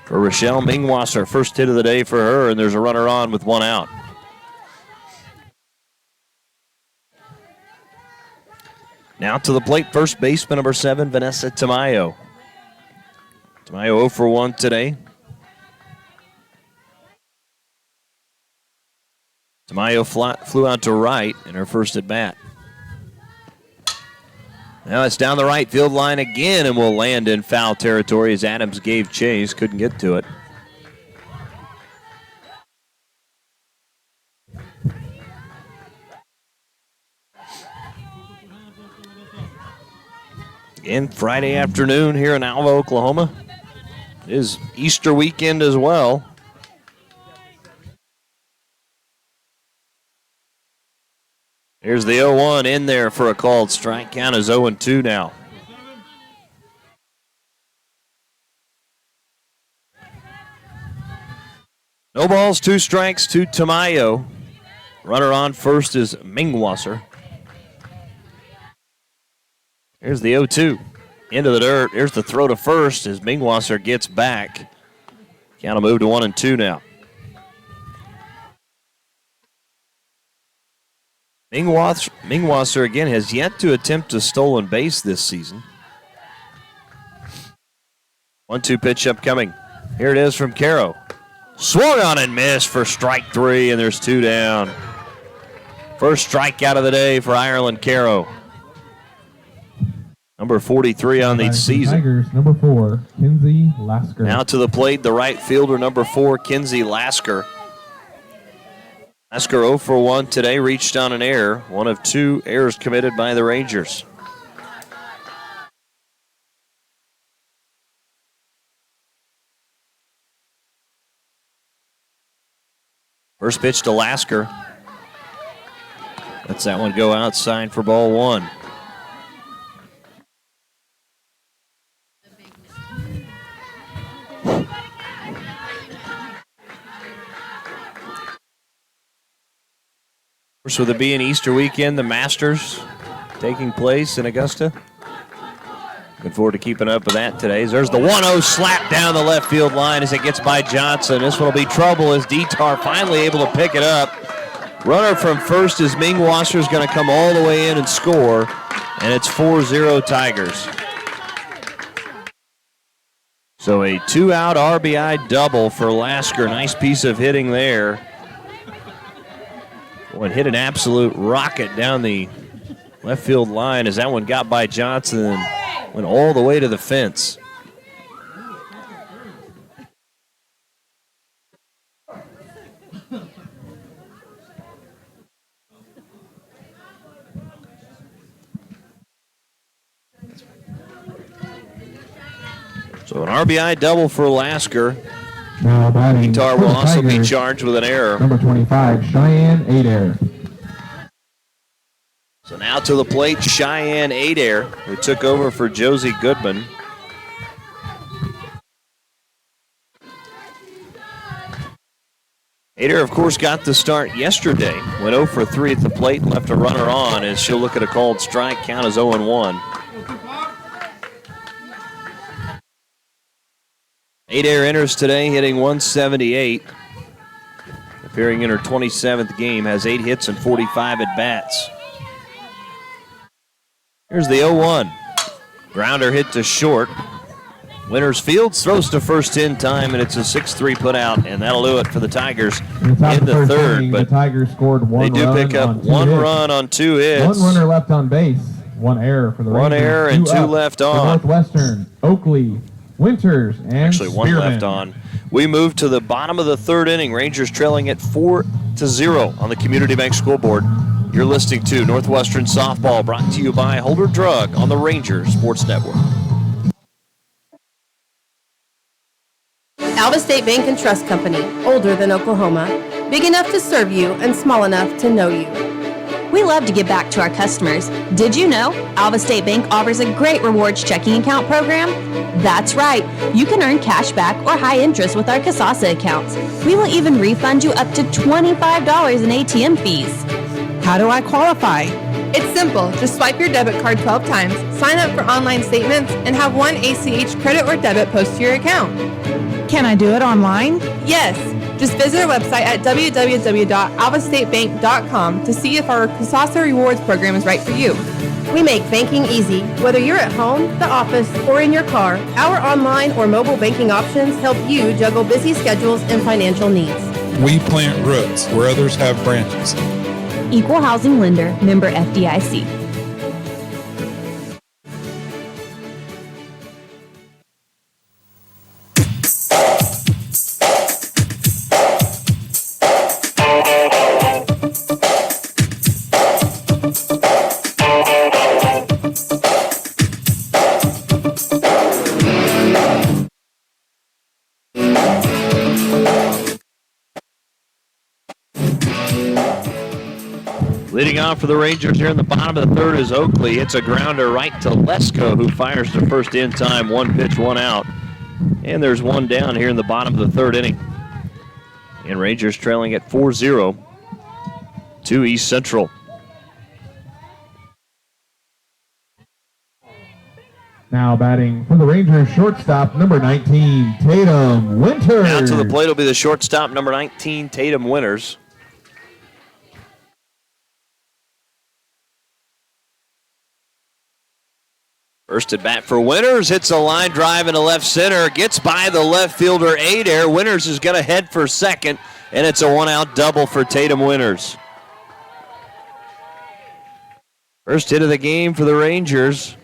for Rochelle Mingwasser. First hit of the day for her, and there's a runner on with 1 out. Now to the plate, first baseman number 7, Vanessa Tamayo. Tamayo 0 for 1 today. Tamayo flew out to right in her first at bat. Now it's down the right field line again and will land in foul territory as Adams gave chase, couldn't get to it. Again, Friday afternoon here in Alva, Oklahoma. It is Easter weekend as well. Here's the 0-1 in there for a called strike. Count is 0-2 now. No balls, 2 strikes to Tamayo. Runner on first is Mingwasser. Here's the 0-2. Into the dirt. Here's the throw to first as Mingwasser gets back. Count will move to 1-2 now. Mingwasser again has yet to attempt a stolen base this season. 1-2 pitch upcoming. Here it is from Caro. Swung on and missed for strike 3, and there's 2 down. First strikeout of the day for Ireland Caro. Number 43 on the season. Tigers, number 4, Kinsey Lasker. Now to the plate, the right fielder, number 4, Kinsey Lasker. Lasker 0 for 1 today, reached on an error. 1 of 2 errors committed by the Rangers. First pitch to Lasker. Lets that one go outside for ball 1. With it being Easter weekend, the Masters taking place in Augusta. Looking forward to keeping up with that today. There's the 1-0 slap down the left field line as it gets by Johnson. This one will be trouble as Detar finally able to pick it up. Runner from first is Ming Wasser is going to come all the way in and score, and it's 4-0 Tigers. So a 2-out RBI double for Lasker. Nice piece of hitting there. Boy, hit an absolute rocket down the left field line as that one got by Johnson and went all the way to the fence. So an RBI double for Lasker. Now batting Detar for will the also be Tigers, charged with an error. number 25, Cheyenne Adair. So now to the plate, Cheyenne Adair, who took over for Josie Goodman. Adair, of course, got the start yesterday. Went 0 for 3 at the plate and left a runner on as she'll look at a called strike. Count as 0-1. Adair enters today hitting 178. Appearing in her 27th game, has 8 hits and 45 at-bats. Here's the 0-1. Grounder hit to short. Winters fields, throws to first in time, and it's a 6-3 put out, and that'll do it for the Tigers in the third. Inning, But the Tigers scored one they do run pick up on 2 one hits. run on 2 hits. One runner left on base. One error for the One Rangers. error and 2 up left for on. Northwestern, Oakley, Winters, and Actually, 1 Spearman. left on. We move to the bottom of the third inning. Rangers trailing at 4-0 on the Community Bank scoreboard. You're listening to Northwestern Softball, brought to you by Holder Drug on the Rangers Sports Network. Alva State Bank and Trust Company, older than Oklahoma, big enough to serve you and small enough to know you. We love to give back to our customers. Did you know Alva State Bank offers a great rewards checking account program? That's right. You can earn cash back or high interest with our Casasa accounts. We will even refund you up to $25 in ATM fees. How do I qualify? It's simple. Just swipe your debit card 12 times, sign up for online statements, and have one ACH credit or debit post to your account. Can I do it online? Yes. Just visit our website at www.alvastatebank.com to see if our Casasa Rewards program is right for you. We make banking easy. Whether you're at home, the office, or in your car, our online or mobile banking options help you juggle busy schedules and financial needs. We plant roots where others have branches. Equal housing lender, member FDIC. Leading off for the Rangers here in the bottom of the third is Oakley. Hits a grounder right to Lesko, who fires to first in time. 1 pitch, 1 out. And there's 1 down here in the bottom of the third inning. And Rangers trailing at 4-0 to East Central. Now batting for the Rangers, shortstop, number 19, Tatum Winters. Now to the plate will be the shortstop, number 19, Tatum Winters. First at bat for Winters, hits a line drive into left center, gets by the left fielder Adair. Winters is going to head for second, and it's a 1-out double for Tatum Winters. First hit of the game for the Rangers.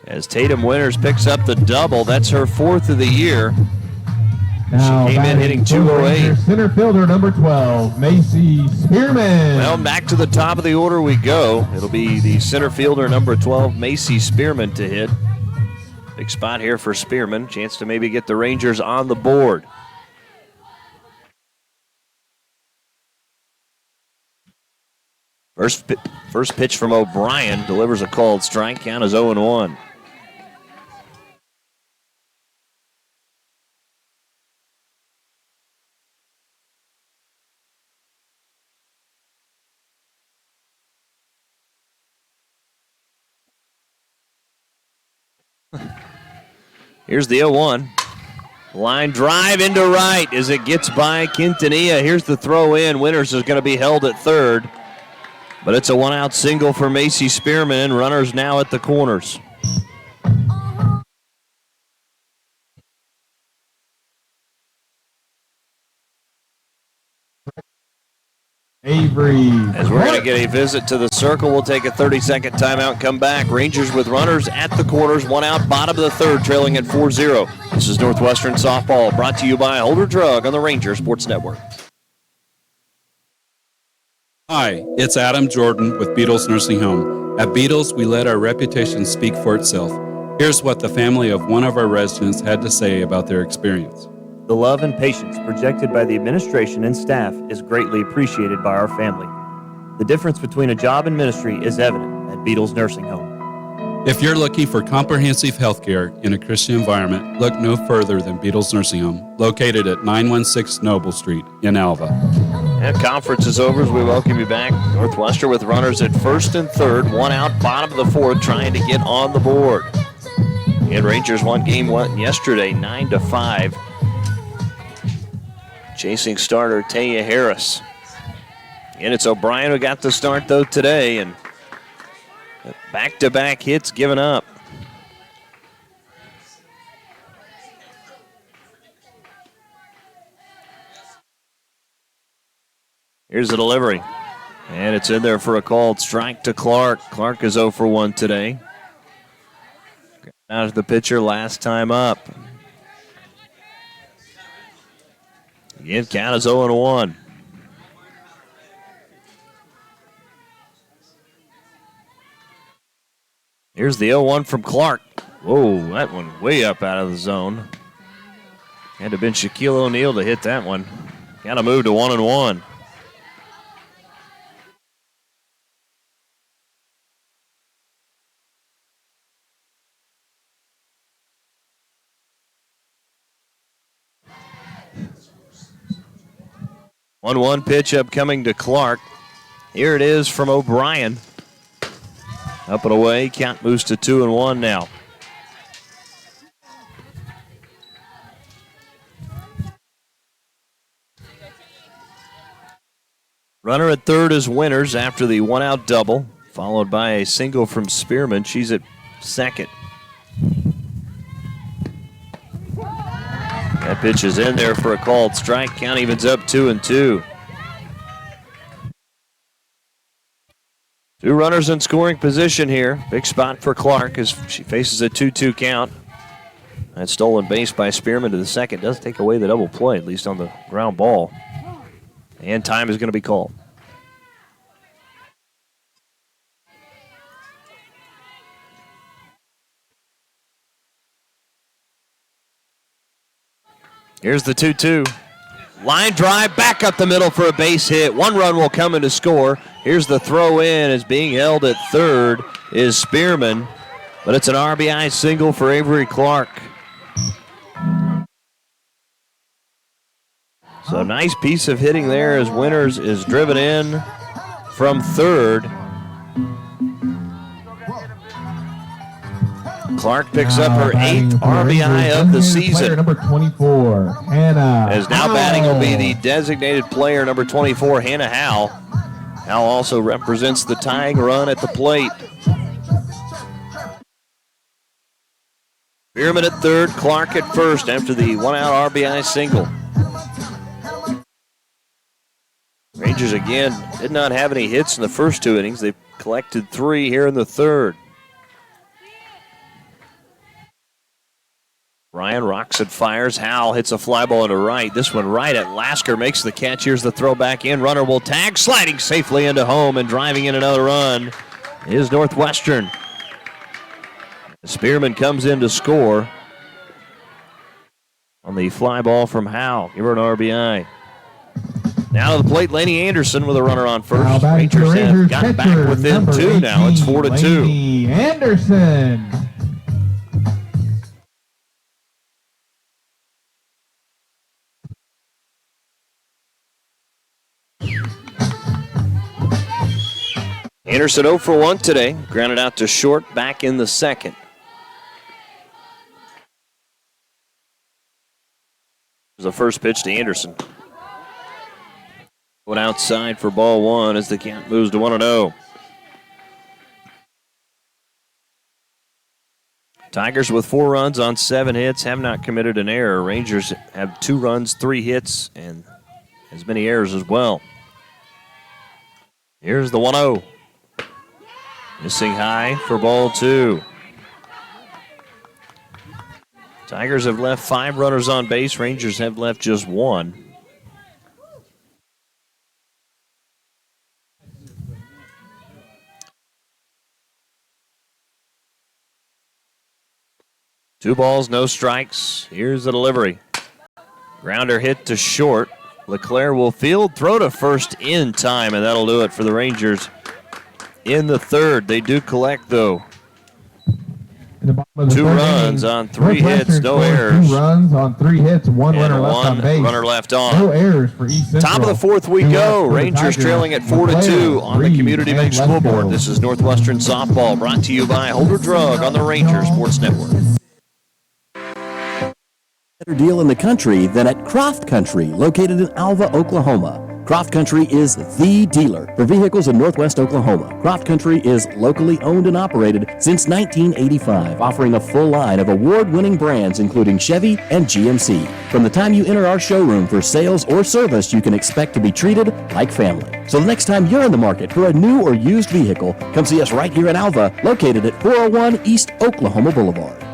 As Tatum Winters picks up the double, that's her 4th of the year. Now She came in hitting 208. Center fielder, number 12, Macy Spearman. Well, back to the top of the order we go. It'll be the center fielder, number 12, Macy Spearman, to hit. Big spot here for Spearman. Chance to maybe get the Rangers on the board. First pitch from O'Brien delivers a called strike. Count is 0-1. Here's the 0-1. Line drive into right as it gets by Quintanilla. Here's the throw in. Winters is going to be held at third. But it's a one-out single for Macy Spearman. Runners now at the corners. Avery. As we're going to get a visit to the circle, we'll take a 30-second timeout, come back. Rangers with runners at the corners, one out, bottom of the third, trailing at 4-0. This is Northwestern Softball, brought to you by Holder Drug on the Ranger Sports Network. Hi, it's Adam Jordan with Beatles Nursing Home. At Beatles, we let our reputation speak for itself. Here's what the family of one of our residents had to say about their experience. The love and patience projected by the administration and staff is greatly appreciated by our family. The difference between a job and ministry is evident at Beatles Nursing Home. If you're looking for comprehensive health care in a Christian environment, look no further than Beatles Nursing Home, located at 916 Noble Street in Alva. And conference is over as we welcome you back. Northwestern with runners at first and third, one out, bottom of the fourth, trying to get on the board. And Rangers won game one yesterday, 9-5. Chasing starter Taya Harris. And it's O'Brien who got the start, though, today. And back-to-back hits given up. Here's the delivery. And it's in there for a called strike to Clark. Clark is 0 for 1 today. Out of the pitcher last time up. Again, count is 0-1. Here's the 0-1 from Clark. Whoa, that one way up out of the zone. Had to have been Shaquille O'Neal to hit that one. Got to move to 1-1. One pitch upcoming to Clark. Here it is from O'Brien. Up and away. Count moves to 2-1 now. Runner at third is Winters after the one-out double, followed by a single from Spearman. She's at second. That pitch is in there for a called strike. Count evens up 2-2. Two runners in scoring position here. Big spot for Clark as she faces a 2-2 count. That stolen base by Spearman to the second does take away the double play, at least on the ground ball. And time is going to be called. Here's the 2-2. Line drive back up the middle for a base hit. One run will come in to score. Here's the throw in as being held at third is Spearman. But it's an RBI single for Avery Clark. So nice piece of hitting there as Winters is driven in from third. Clark picks up her 8th RBI of the season. Player number 24, Hannah. As now batting will be the designated player number 24, Hannah Howe. Howe also represents the tying run at the plate. Spearman at third, Clark at first after the one-out RBI single. Rangers again did not have any hits in the first two innings. They've collected 3 here in the third. Ryan rocks and fires. Howell hits a fly ball into right. This one right at Lasker makes the catch. Here's the throw back in. Runner will tag, sliding safely into home and driving in another run is Northwestern. Spearman comes in to score on the fly ball from Howell. Give her an RBI. Now to the plate, Laney Anderson with a runner on first. Rangers have gotten back within 2 now. It's 4-2. Laney Anderson. Anderson 0 for 1 today. Grounded out to short, back in the second. The first pitch to Anderson. Going outside for ball one as the count moves to 1-0. Tigers with 4 runs on 7 hits have not committed an error. Rangers have 2 runs, 3 hits, and as many errors as well. Here's the 1-0. Missing high for ball 2. Tigers have left 5 runners on base. Rangers have left just 1. Two balls, no strikes. Here's the delivery. Grounder hit to short. LeClaire will field, throw to first in time, and that'll do it for the Rangers in the third. They do collect, though. 2 runs on 3 hits, no errors. 2 runs on 3 hits, 1 runner left on base. Runner left on. No errors for East Central. Top of the 4th we go. Rangers trailing at 4-2 on the Community Bank scoreboard. This is Northwestern Softball, brought to you by Holder Drug on the Ranger Sports Network. Better deal in the country than at Croft Country, located in Alva, Oklahoma. Croft Country is the dealer for vehicles in Northwest Oklahoma. Croft Country is locally owned and operated since 1985, offering a full line of award-winning brands including Chevy and GMC. From the time you enter our showroom for sales or service, you can expect to be treated like family. So the next time you're in the market for a new or used vehicle, come see us right here in Alva, located at 401 East Oklahoma Boulevard.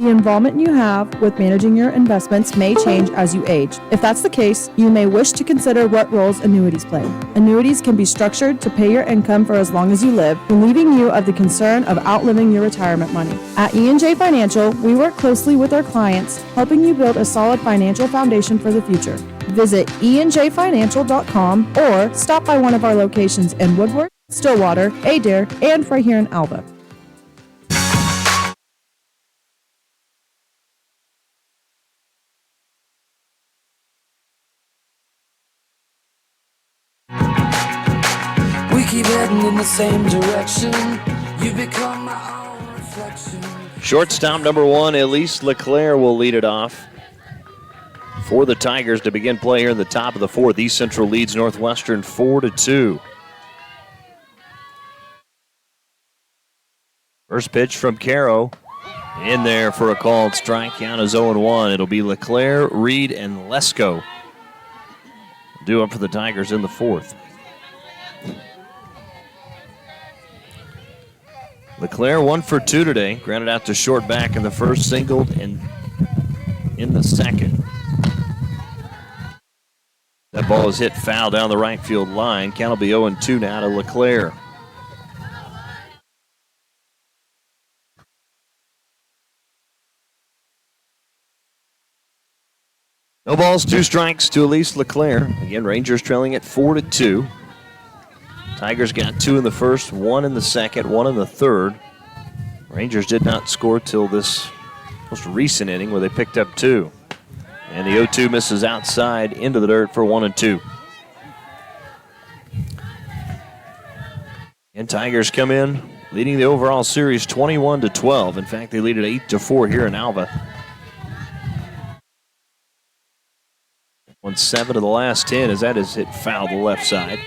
The involvement you have with managing your investments may change as you age. If that's the case, you may wish to consider what roles annuities play. Annuities can be structured to pay your income for as long as you live, relieving you of the concern of outliving your retirement money. At E&J Financial, we work closely with our clients, helping you build a solid financial foundation for the future. Visit enjfinancial.com or stop by one of our locations in Woodward, Stillwater, Adair, and right here in Alva. Keep heading in the same direction. You become my own reflection. Shortstop number 1, Elise LeClaire, will lead it off for the Tigers to begin play here in the top of the 4th. East Central leads Northwestern 4-2. First pitch from Caro. In there for a called strike. Count is 0-1. It'll be LeClaire, Reed, and Lesko due up for the Tigers in the 4th. LeClaire 1 for 2 today. Grounded out to short back in the first, singled, and in the second. That ball is hit foul down the right field line. Count will be 0-2 now to LeClaire. No balls, 2 strikes to Elise LeClaire. Again, Rangers trailing at 4-2. Tigers got 2 in the first, 1 in the second, 1 in the third. Rangers did not score till this most recent inning where they picked up 2. And the 0-2 misses outside into the dirt for 1-2. And Tigers come in leading the overall series 21-12. In fact, they lead it 8-4 here in Alva. Won 7 of the last 10 as that is hit foul to the left side.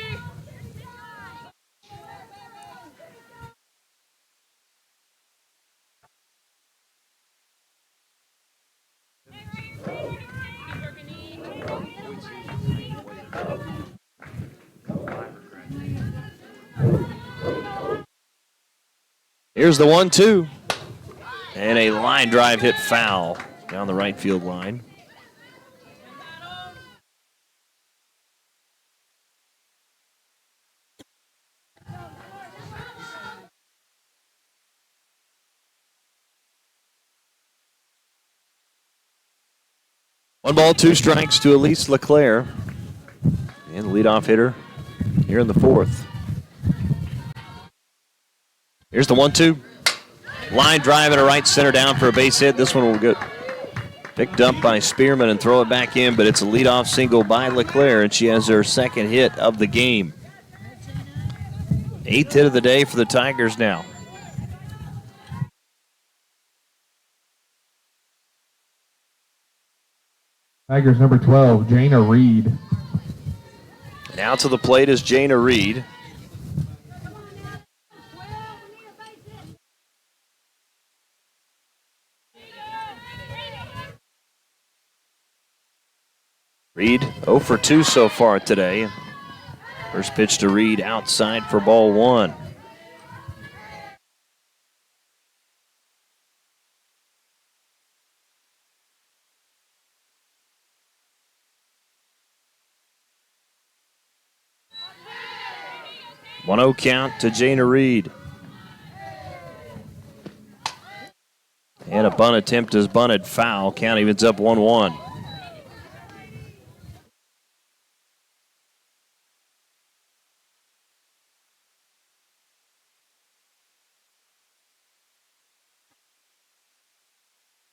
Here's the 1-2. And a line drive hit foul down the right field line. One ball, 2 strikes to Elise LeClaire. And the leadoff hitter here in the 4th. Here's the 1-2. Line drive and a right center down for a base hit. This one will get picked up by Spearman and throw it back in, but it's a leadoff single by LeClaire, and she has her 2nd hit of the game. 8th hit of the day for the Tigers now. Tigers number 12, Jana Reed. Now to the plate is Jana Reed. Reed 0 for 2 so far today. First pitch to Reed outside for ball 1. One 0 count to Jana Reed. And a bunt attempt is bunted foul. Count evens up 1-1.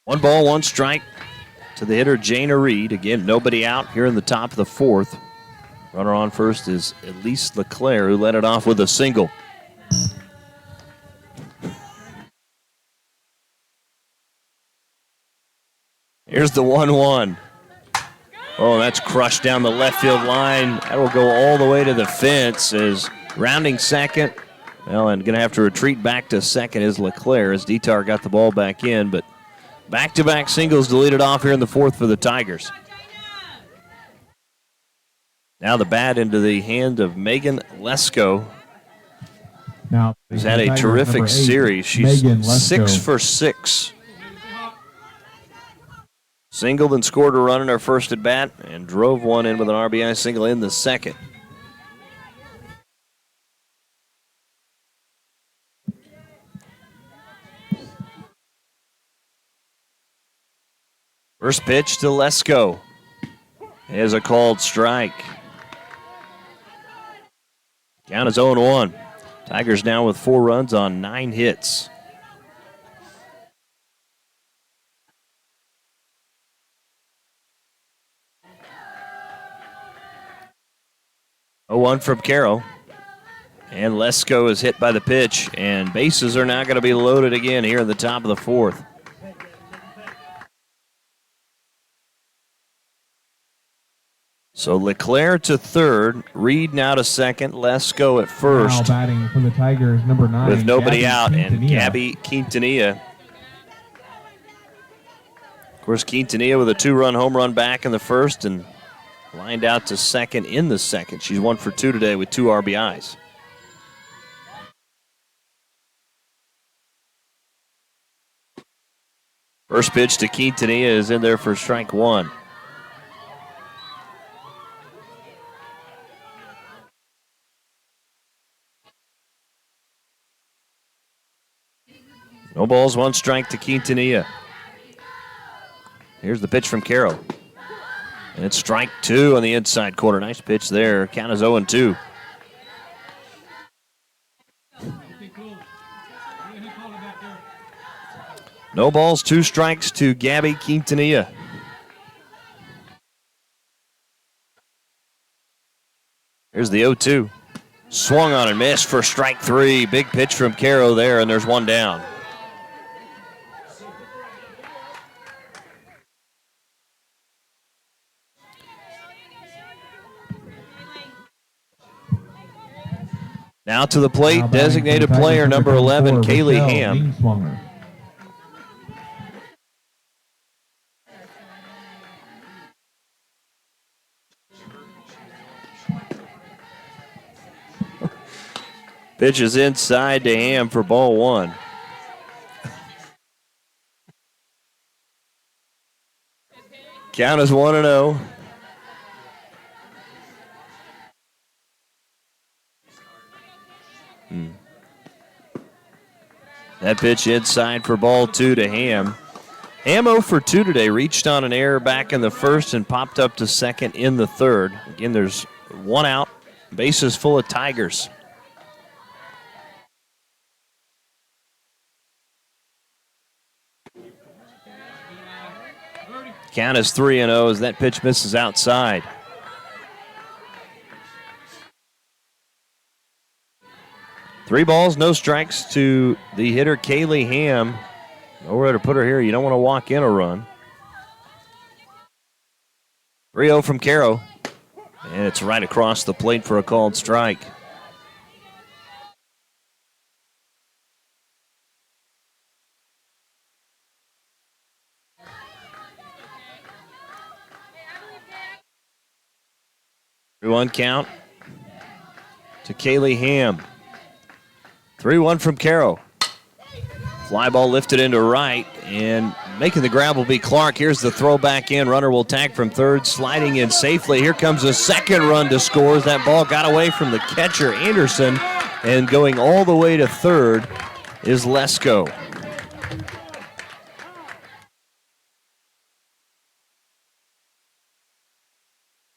One ball, one strike to the hitter, Jana Reed. Again, nobody out here in the top of the 4th. Runner on first is Elise LeClaire, who led it off with a single. Here's the 1-1. Oh, that's crushed down the left field line. That will go all the way to the fence as rounding second. Well, and going to have to retreat back to second is LeClaire as Detar got the ball back in, but back-to-back singles to lead it off here in the 4th for the Tigers. Now the bat into the hand of Megan Lesko, Now, who's had a terrific series. She's 6 for 6. Singled and scored a run in her first at bat and drove one in with an RBI single in the second. First pitch to Lesko is a called strike. Count is 0-1. Tigers now with 4 runs on 9 hits. Oh, 1 from Carroll. And Lesko is hit by the pitch, and bases are now going to be loaded again here in the top of the 4th. So Leclerc to third, Reed now to second, Lesko at first. Now batting from the Tigers, number 9. With nobody Gabby out, and Quintanilla. Gabby Quintanilla. Of course, Quintanilla with a 2-run home run back in the first and lined out to second in the second. She's 1 for 2 today with 2 RBIs. First pitch to Quintanilla is in there for strike 1. No balls, 1 strike to Quintanilla. Here's the pitch from Carroll. And it's strike 2 on the inside corner. Nice pitch there. Count is 0-2. No balls, 2 strikes to Gabby Quintanilla. Here's the 0-2. Swung on and missed for strike 3. Big pitch from Carroll there, and there's 1 down. Now to the plate, designated player number 11, Kaylee Ham. Pitch is inside to Ham for ball 1. Count is 1-0. That pitch inside for ball 2 to Ham. Ham 0 for 2 today. Reached on an error back in the first and popped up to second in the third. Again, there's 1 out. Bases full of Tigers. Count is 3-0 as that pitch misses outside. Three balls, no strikes to the hitter, Kaylee Ham. Nowhere to put her here. You don't want to walk in a run. 3-0 from Caro. And it's right across the plate for a called strike. One count to Kaylee Ham. 3-1 from Caro. Fly ball lifted into right, and making the grab will be Clark. Here's the throw back in. Runner will tag from third, sliding in safely. Here comes a second run to score. That ball got away from the catcher, Anderson, and going all the way to third is Lesko.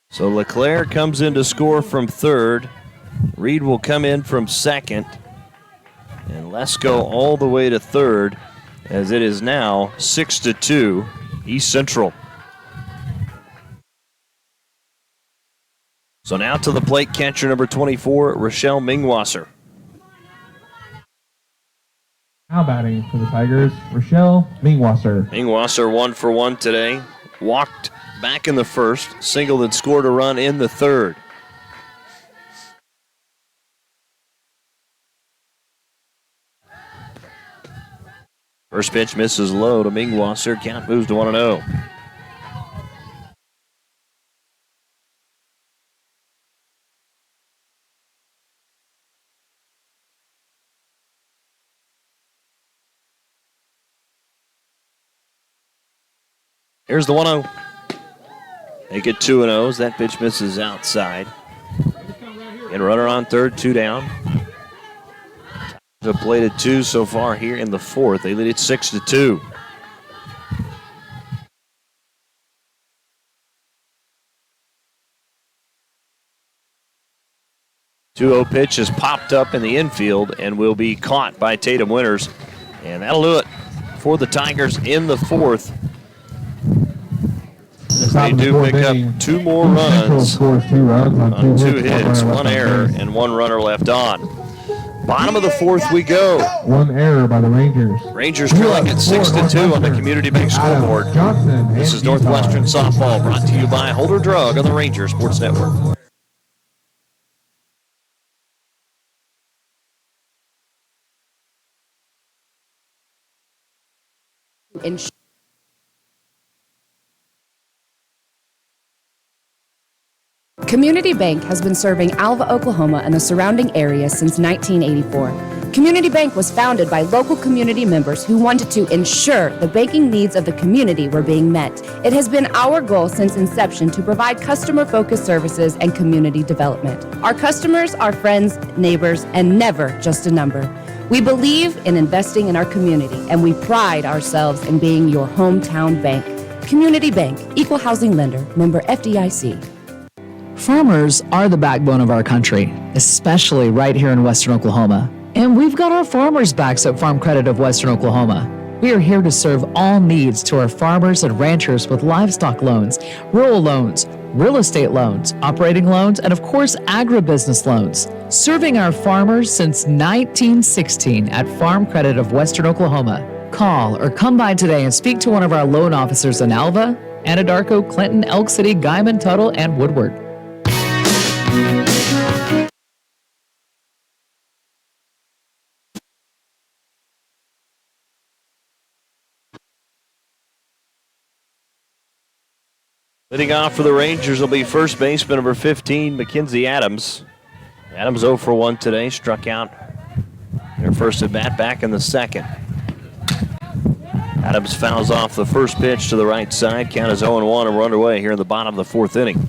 So LeClaire comes in to score from third. Reed will come in from second. And Lesko all the way to third, as it is now 6-2 East Central. So now to the plate, catcher number 24, Rochelle Mingwasser. Now batting for the Tigers, Rochelle Mingwasser. Mingwasser 1 for 1 today. Walked back in the first, singled and scored a run in the third. First pitch misses low to Mingwasser. Count moves to 1-0. Here's the 1-0. Make it 2-0 as that pitch misses outside. And runner on third, 2 down. Have played at 2 so far here in the fourth. They lead it 6-2. Two-0 pitch is popped up in the infield and will be caught by Tatum Winters. And that'll do it for the Tigers in the fourth. They do pick up 2 more runs on 2 hits, 1 error, and 1 runner left on. Bottom of the fourth we go. 1 error by the Rangers. Rangers trailing at 6-2 on the Community Bank scoreboard. This is Northwestern Softball, brought to you by Holder Drug on the Ranger Sports Network. Community Bank has been serving Alva, Oklahoma and the surrounding area since 1984. Community Bank was founded by local community members who wanted to ensure the banking needs of the community were being met. It has been our goal since inception to provide customer-focused services and community development. Our customers are friends, neighbors, and never just a number. We believe in investing in our community, and we pride ourselves in being your hometown bank. Community Bank, Equal Housing Lender, member FDIC. Farmers are the backbone of our country, especially right here in Western Oklahoma. And we've got our farmers' backs at Farm Credit of Western Oklahoma. We are here to serve all needs to our farmers and ranchers with livestock loans, rural loans, real estate loans, operating loans, and of course, agribusiness loans. Serving our farmers since 1916 at Farm Credit of Western Oklahoma. Call or come by today and speak to one of our loan officers in Alva, Anadarko, Clinton, Elk City, Guyman, Tuttle, and Woodward. Leading off for the Rangers will be first baseman number 15, Mackenzie Adams. Adams 0 for 1 today, struck out their first at bat back in the second. Adams fouls off the first pitch to the right side. Count is 0-1 and we're underway here in the bottom of the fourth inning.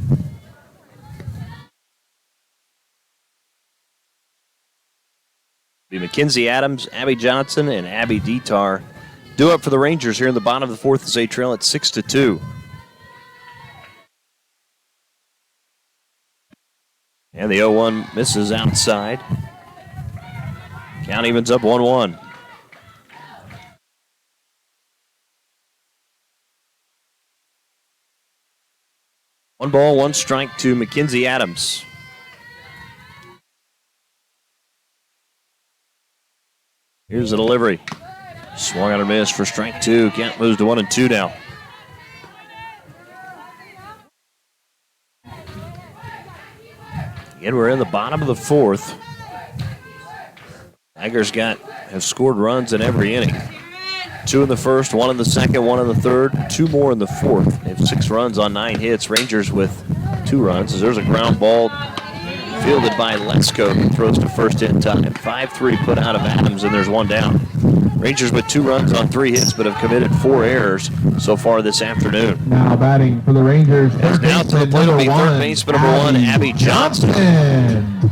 Be Mackenzie Adams, Abby Johnson, and Abby Detar. Due up for the Rangers here in the bottom of the fourth as they trail at 6-2. And the 0-1 misses outside. Count evens up 1-1. One ball, 1 strike to Mackenzie Adams. Here's the delivery. Swung on a miss for strike 2. Count moves to 1-2 now. Again, we're in the bottom of the fourth. Tigers have scored runs in every inning. 2 in the first, 1 in the second, 1 in the third, 2 more in the fourth. They have 6 runs on 9 hits. Rangers with 2 runs. As there's a ground ball fielded by Lesko, who throws to first in time. 5-3 put out of Adams, and there's 1 down. Rangers with 2 runs on 3 hits, but have committed 4 errors so far this afternoon. Now batting for the Rangers. As now to the plate will be third baseman number 1, Abby Johnson.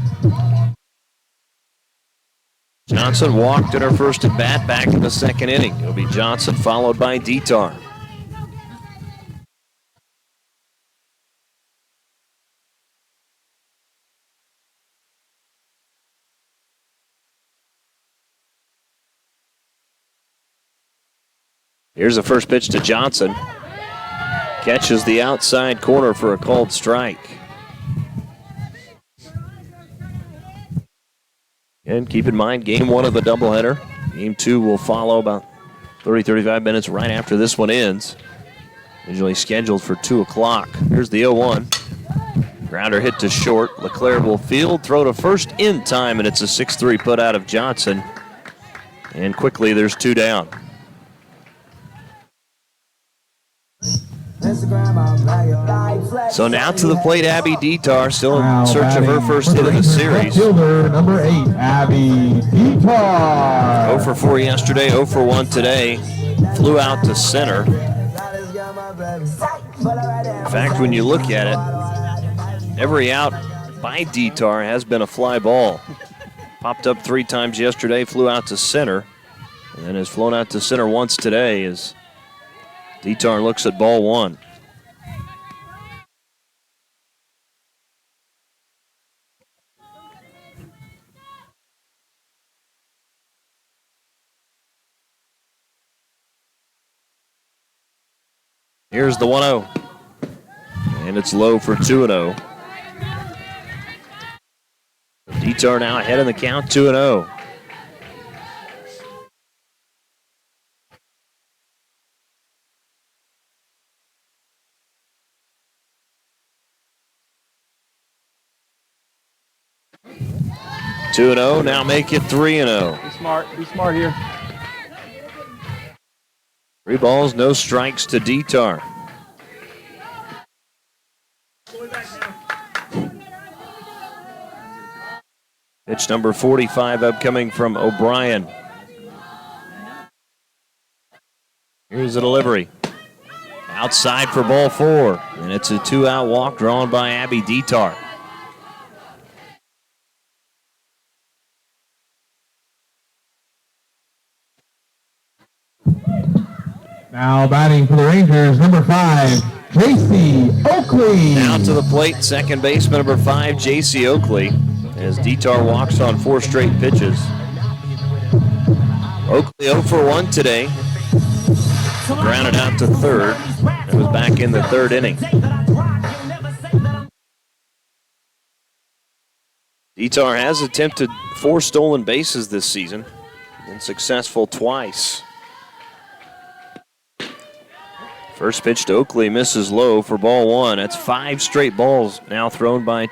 Johnson walked in her first at bat back in the second inning. It'll be Johnson followed by Dietar. Here's the first pitch to Johnson. Catches the outside corner for a called strike. And keep in mind, game 1 of the doubleheader. Game 2 will follow about 30-35 minutes right after this one ends. Originally scheduled for 2 o'clock. Here's the 0-1. Grounder hit to short. LeClaire will field, throw to first in time, and it's a 6-3 put out of Johnson. And quickly, there's 2 down. So now to the plate, Abby Dietar, still in search of her first hit of the series. Fielder number 8, Abby Dietar. 0 for 4 yesterday, 0 for 1 today. Flew out to center. In fact, when you look at it, every out by Dietar has been a fly ball. Popped up 3 times yesterday, flew out to center, and then has flown out to center once today as Dietar looks at ball 1. Here's the 1-0. And it's low for 2-0. Dietar now ahead in the count, 2-0. Now make it 3-0. Be smart here. 3 balls, no strikes to Dietar. Pitch number 45 upcoming from O'Brien. Here's the delivery. Outside for ball 4. And it's a 2-out walk drawn by Abby Dietar. Now batting for the Rangers, number 5, J.C. Oakley. Now to the plate, second baseman number 5, J.C. Oakley, as Dietar walks on 4 straight pitches. Oakley 0 for 1 today. Grounded out to third. It was back in the 3rd inning. Dietar has attempted 4 stolen bases this season. Been successful twice. First pitch to Oakley misses low for ball 1. That's 5 straight balls now thrown by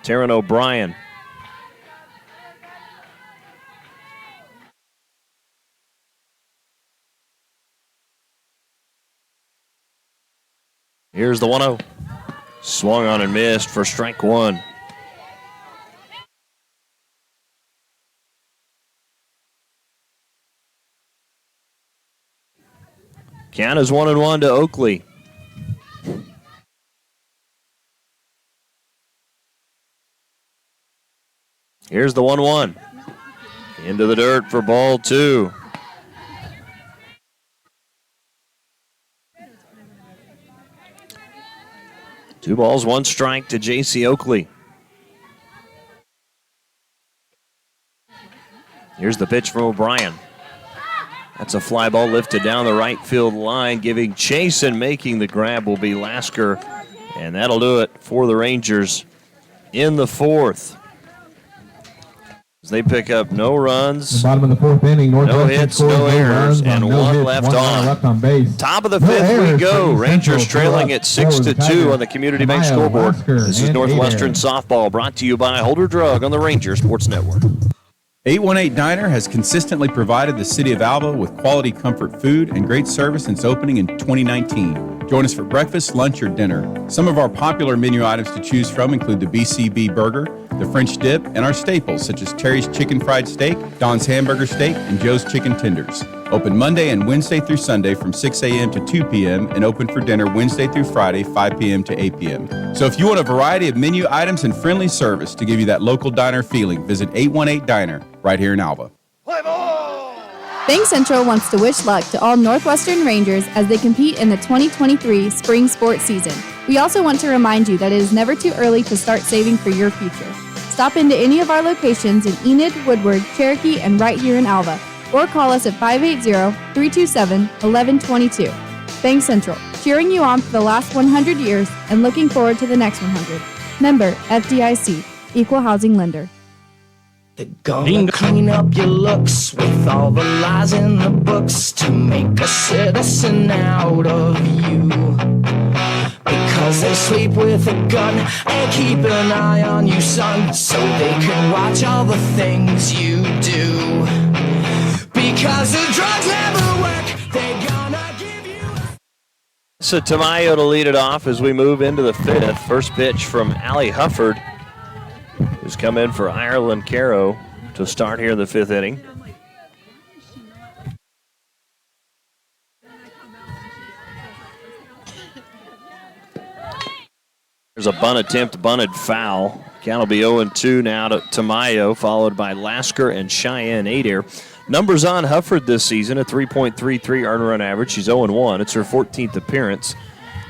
Taryn O'Brien. Here's the 1-0. Swung on and missed for strike 1. Count is 1-1 to Oakley. Here's the 1-1. Into the dirt for ball 2. Two balls, 1 strike to J.C. Oakley. Here's the pitch from O'Brien. That's a fly ball lifted down the right field line, giving chase, and making the grab will be Lasker. And that'll do it for the Rangers in the 4th. They pick up no runs, Bottom of the fourth inning, Northwestern no hits, scores, no errors, runs on and no one hits, left one runner left on base. Top of the No fifth we errors go. for East Rangers Central, trailing two at up 6-2 Tigers. on the Community Bank Tamayo, scoreboard. Lasker, This is and Northwestern Adair. softball, brought to you by Holder Drug on the Rangers Sports Network. 818 Diner has consistently provided the city of Alva with quality comfort food and great service since opening in 2019. Join us for breakfast, lunch, or dinner. Some of our popular menu items to choose from include the BCB burger, the French dip, and our staples such as Terry's Chicken Fried Steak, Don's Hamburger Steak, and Joe's Chicken Tenders. Open Monday and Wednesday through Sunday from 6 a.m. to 2 p.m. and open for dinner Wednesday through Friday, 5 p.m. to 8 p.m. So if you want a variety of menu items and friendly service to give you that local diner feeling, visit 818 Diner right here in Alva. Bank Central wants to wish luck to all Northwestern Rangers as they compete in the 2023 spring sports season. We also want to remind you that it is never too early to start saving for your future. Stop into any of our locations in Enid, Woodward, Cherokee, and right here in Alva, or call us at 580-327-1122. Bank Central, cheering you on for the last 100 years and looking forward to the next 100. Member FDIC, Equal Housing Lender. Gonna clean up your looks with all the lies in the books to make a citizen out of you. Because they sleep with a gun and keep an eye on you, son, so they can watch all the things you do. Because the drugs never work, they gonna give you. So Tamayo to lead it off as we move into the fifth. First pitch from Allie Hufford, who's come in for Ireland Caro to start here in the fifth inning. There's a bunt attempt, bunted foul. Count will be 0-2 now to Tamayo, followed by Lasker and Cheyenne Adair. Numbers on Hufford this season, a 3.33 earned run average. She's 0-1. It's her 14th appearance.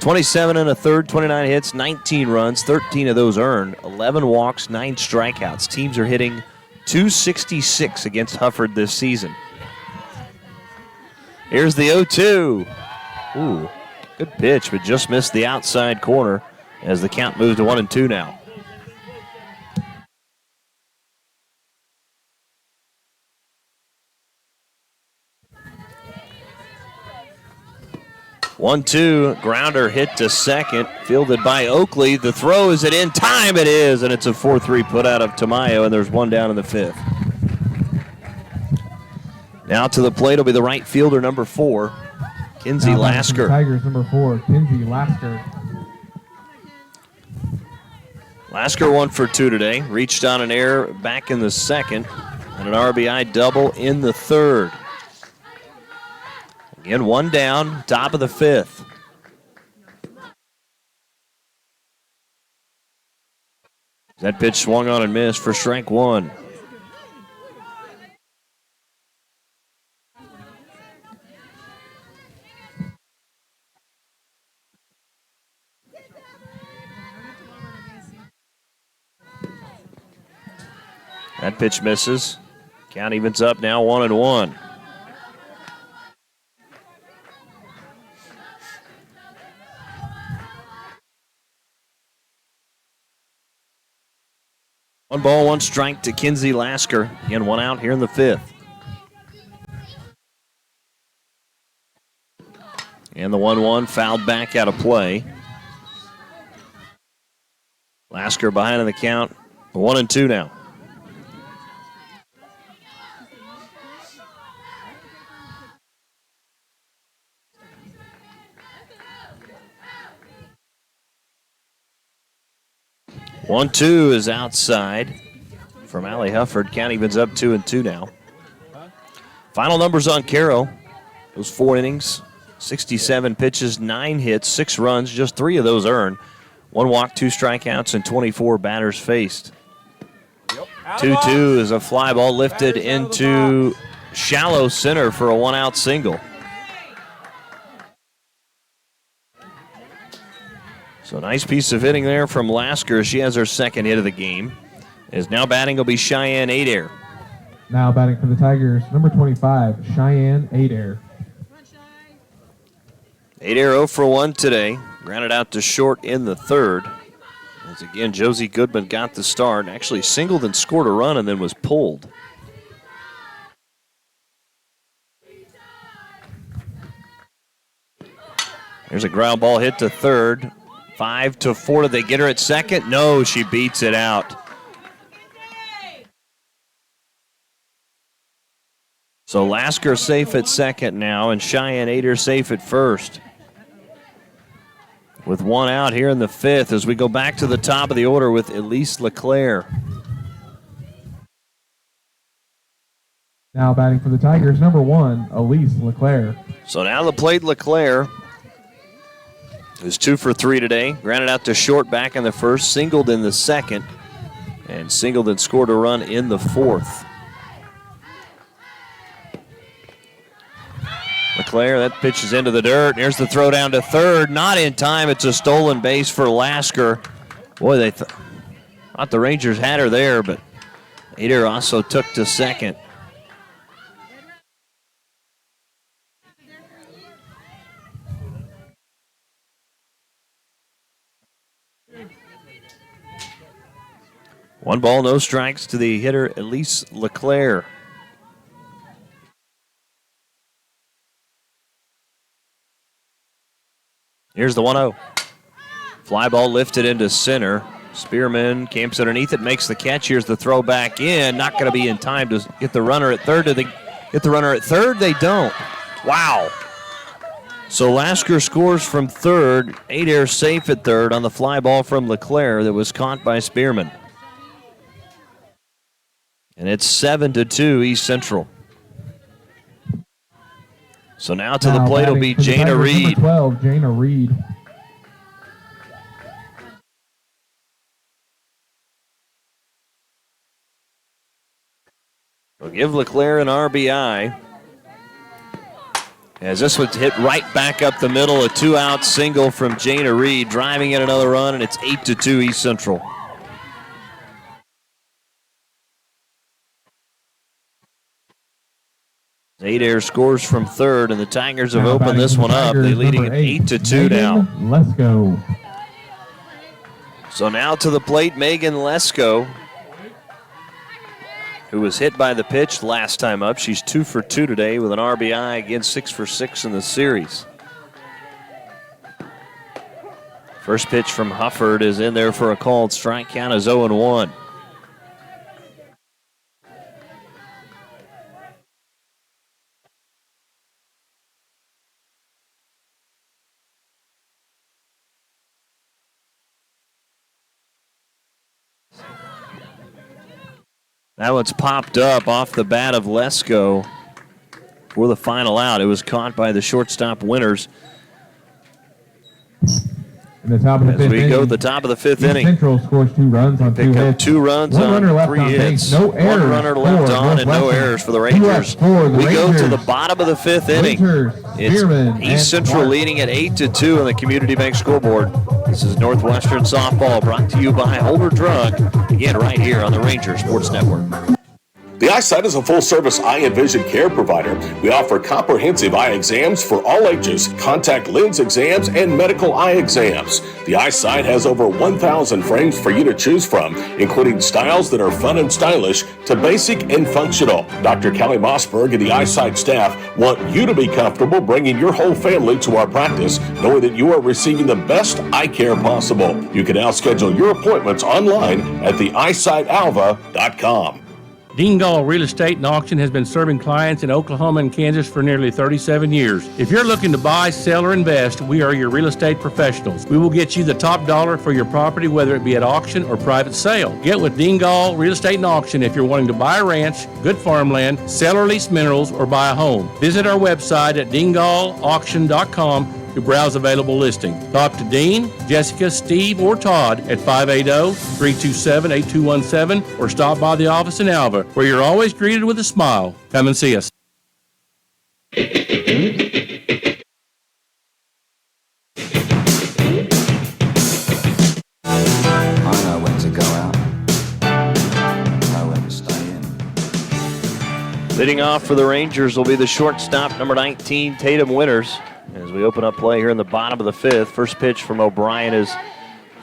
27 and a third, 29 hits, 19 runs, 13 of those earned, 11 walks, 9 strikeouts. Teams are hitting .266 against Hufford this season. Here's the 0-2. Ooh, good pitch, but just missed the outside corner as the count moves to 1-2 now. One-two, grounder hit to second, fielded by Oakley. The throw, is it in time? It is, and it's a 4-3 put out of Tamayo, and there's one down in the fifth. Now to the plate will be the right fielder, number 4, Kinsey Lasker. Tigers, number 4, Kinsey Lasker. Lasker 1 for 2 today. Reached on an error back in the second, and an RBI double in the third. Again, one down, top of the fifth. That pitch swung on and missed for strike one. That pitch misses. Count evens up now 1-1. One ball, one strike to Kinsey Lasker. Again, one out here in the fifth. And the 1-1 fouled back out of play. Lasker behind in the count. 1-2 now. One-two is outside from Allie Hufford. Count evens up 2-2 now. Final numbers on Caro. Those 4 innings, 67 pitches, 9 hits, 6 runs, just 3 of those earned. 1 walk, 2 strikeouts, and 24 batters faced. 2-2 is a fly ball lifted into shallow center for a 1-out single. So nice piece of hitting there from Lasker. She has her second hit of the game. As now batting will be Cheyenne Adair. Now batting for the Tigers, number 25, Cheyenne Adair. Adair 0 for 1 today. Grounded out to short in the third. As again, Josie Goodman got the start, actually singled and scored a run and then was pulled. There's a ground ball hit to third. 5-4. Did they get her at second? No, she beats it out. So Lasker safe at second now, and Cheyenne Ader safe at first. With one out here in the fifth as we go back to the top of the order with Elise LeClaire. Now batting for the Tigers, number 1, Elise LeClaire. So now the plate LeClaire is 2 for 3 today. Grounded out to short back in the first, singled in the second, and singled and scored a run in the fourth. LeClaire, that pitch is into the dirt. Here's the throw down to third. Not in time. It's a stolen base for Lasker. Boy, they thought the Rangers had her there, but Ader also took to second. One ball, no strikes to the hitter, Elise LeClaire. Here's the 1-0. Fly ball lifted into center. Spearman camps underneath it, makes the catch. Here's the throw back in. Not going to be in time to get the runner at third. Do they get the runner at third? They don't. Wow. So Lasker scores from third. Ader safe at third on the fly ball from LeClaire that was caught by Spearman. And it's 7-2 East Central. So now to the plate will be Jana Reed. 12, Jana Reed. We'll give LeClaire an RBI. As this one's hit right back up the middle, a 2-out single from Jana Reed, driving in another run, and it's 8-2 East Central. Ader scores from third, and the Tigers have opened this one up. They're leading at 8-2 now. Let's go. So now to the plate, Megan Lesko, who was hit by the pitch last time up. She's 2 for 2 today with an RBI, again 6 for 6 in the series. First pitch from Hufford is in there for a called strike. Count is 0-1. That one's popped up off the bat of Lesko for the final out. It was caught by the shortstop Winters. In the top of the As fifth we inning, go to the top of the fifth East inning. Central scores 2 runs on 2 Pick up hits. 2 runs One on runner left 3 on hits. base. No errors. One runner left for on and no Northwestern. errors for the 2 outs Rangers. for the We go to the Rangers. bottom of the fifth inning. Winters, It's Spearman, and East Central Clark. leading at 8-2 on the Community Bank scoreboard. This is Northwestern Softball, brought to you by Holder Drug. Again, right here on the Ranger Sports Network. The Eyesight is a full-service eye and vision care provider. We offer comprehensive eye exams for all ages, contact lens exams, and medical eye exams. The Eyesight has over 1,000 frames for you to choose from, including styles that are fun and stylish to basic and functional. Dr. Kelly Mossberg and the Eyesight staff want you to be comfortable bringing your whole family to our practice, knowing that you are receiving the best eye care possible. You can now schedule your appointments online at theeyesightAlva.com. Dingall Real Estate and Auction has been serving clients in Oklahoma and Kansas for nearly 37 years. If you're looking to buy, sell, or invest, we are your real estate professionals. We will get you the top dollar for your property, whether it be at auction or private sale. Get with Dingall Real Estate and Auction if you're wanting to buy a ranch, good farmland, sell or lease minerals, or buy a home. Visit our website at dingallauction.com to browse available listings. Talk to Dean, Jessica, Steve, or Todd at 580-327-8217 or stop by the office in Alva, where you're always greeted with a smile. Come and see us. I know when to go out. I know when to stay in. Leading off for the Rangers will be the shortstop, number 19, Tatum Winters. As we open up play here in the bottom of the fifth, first pitch from O'Brien is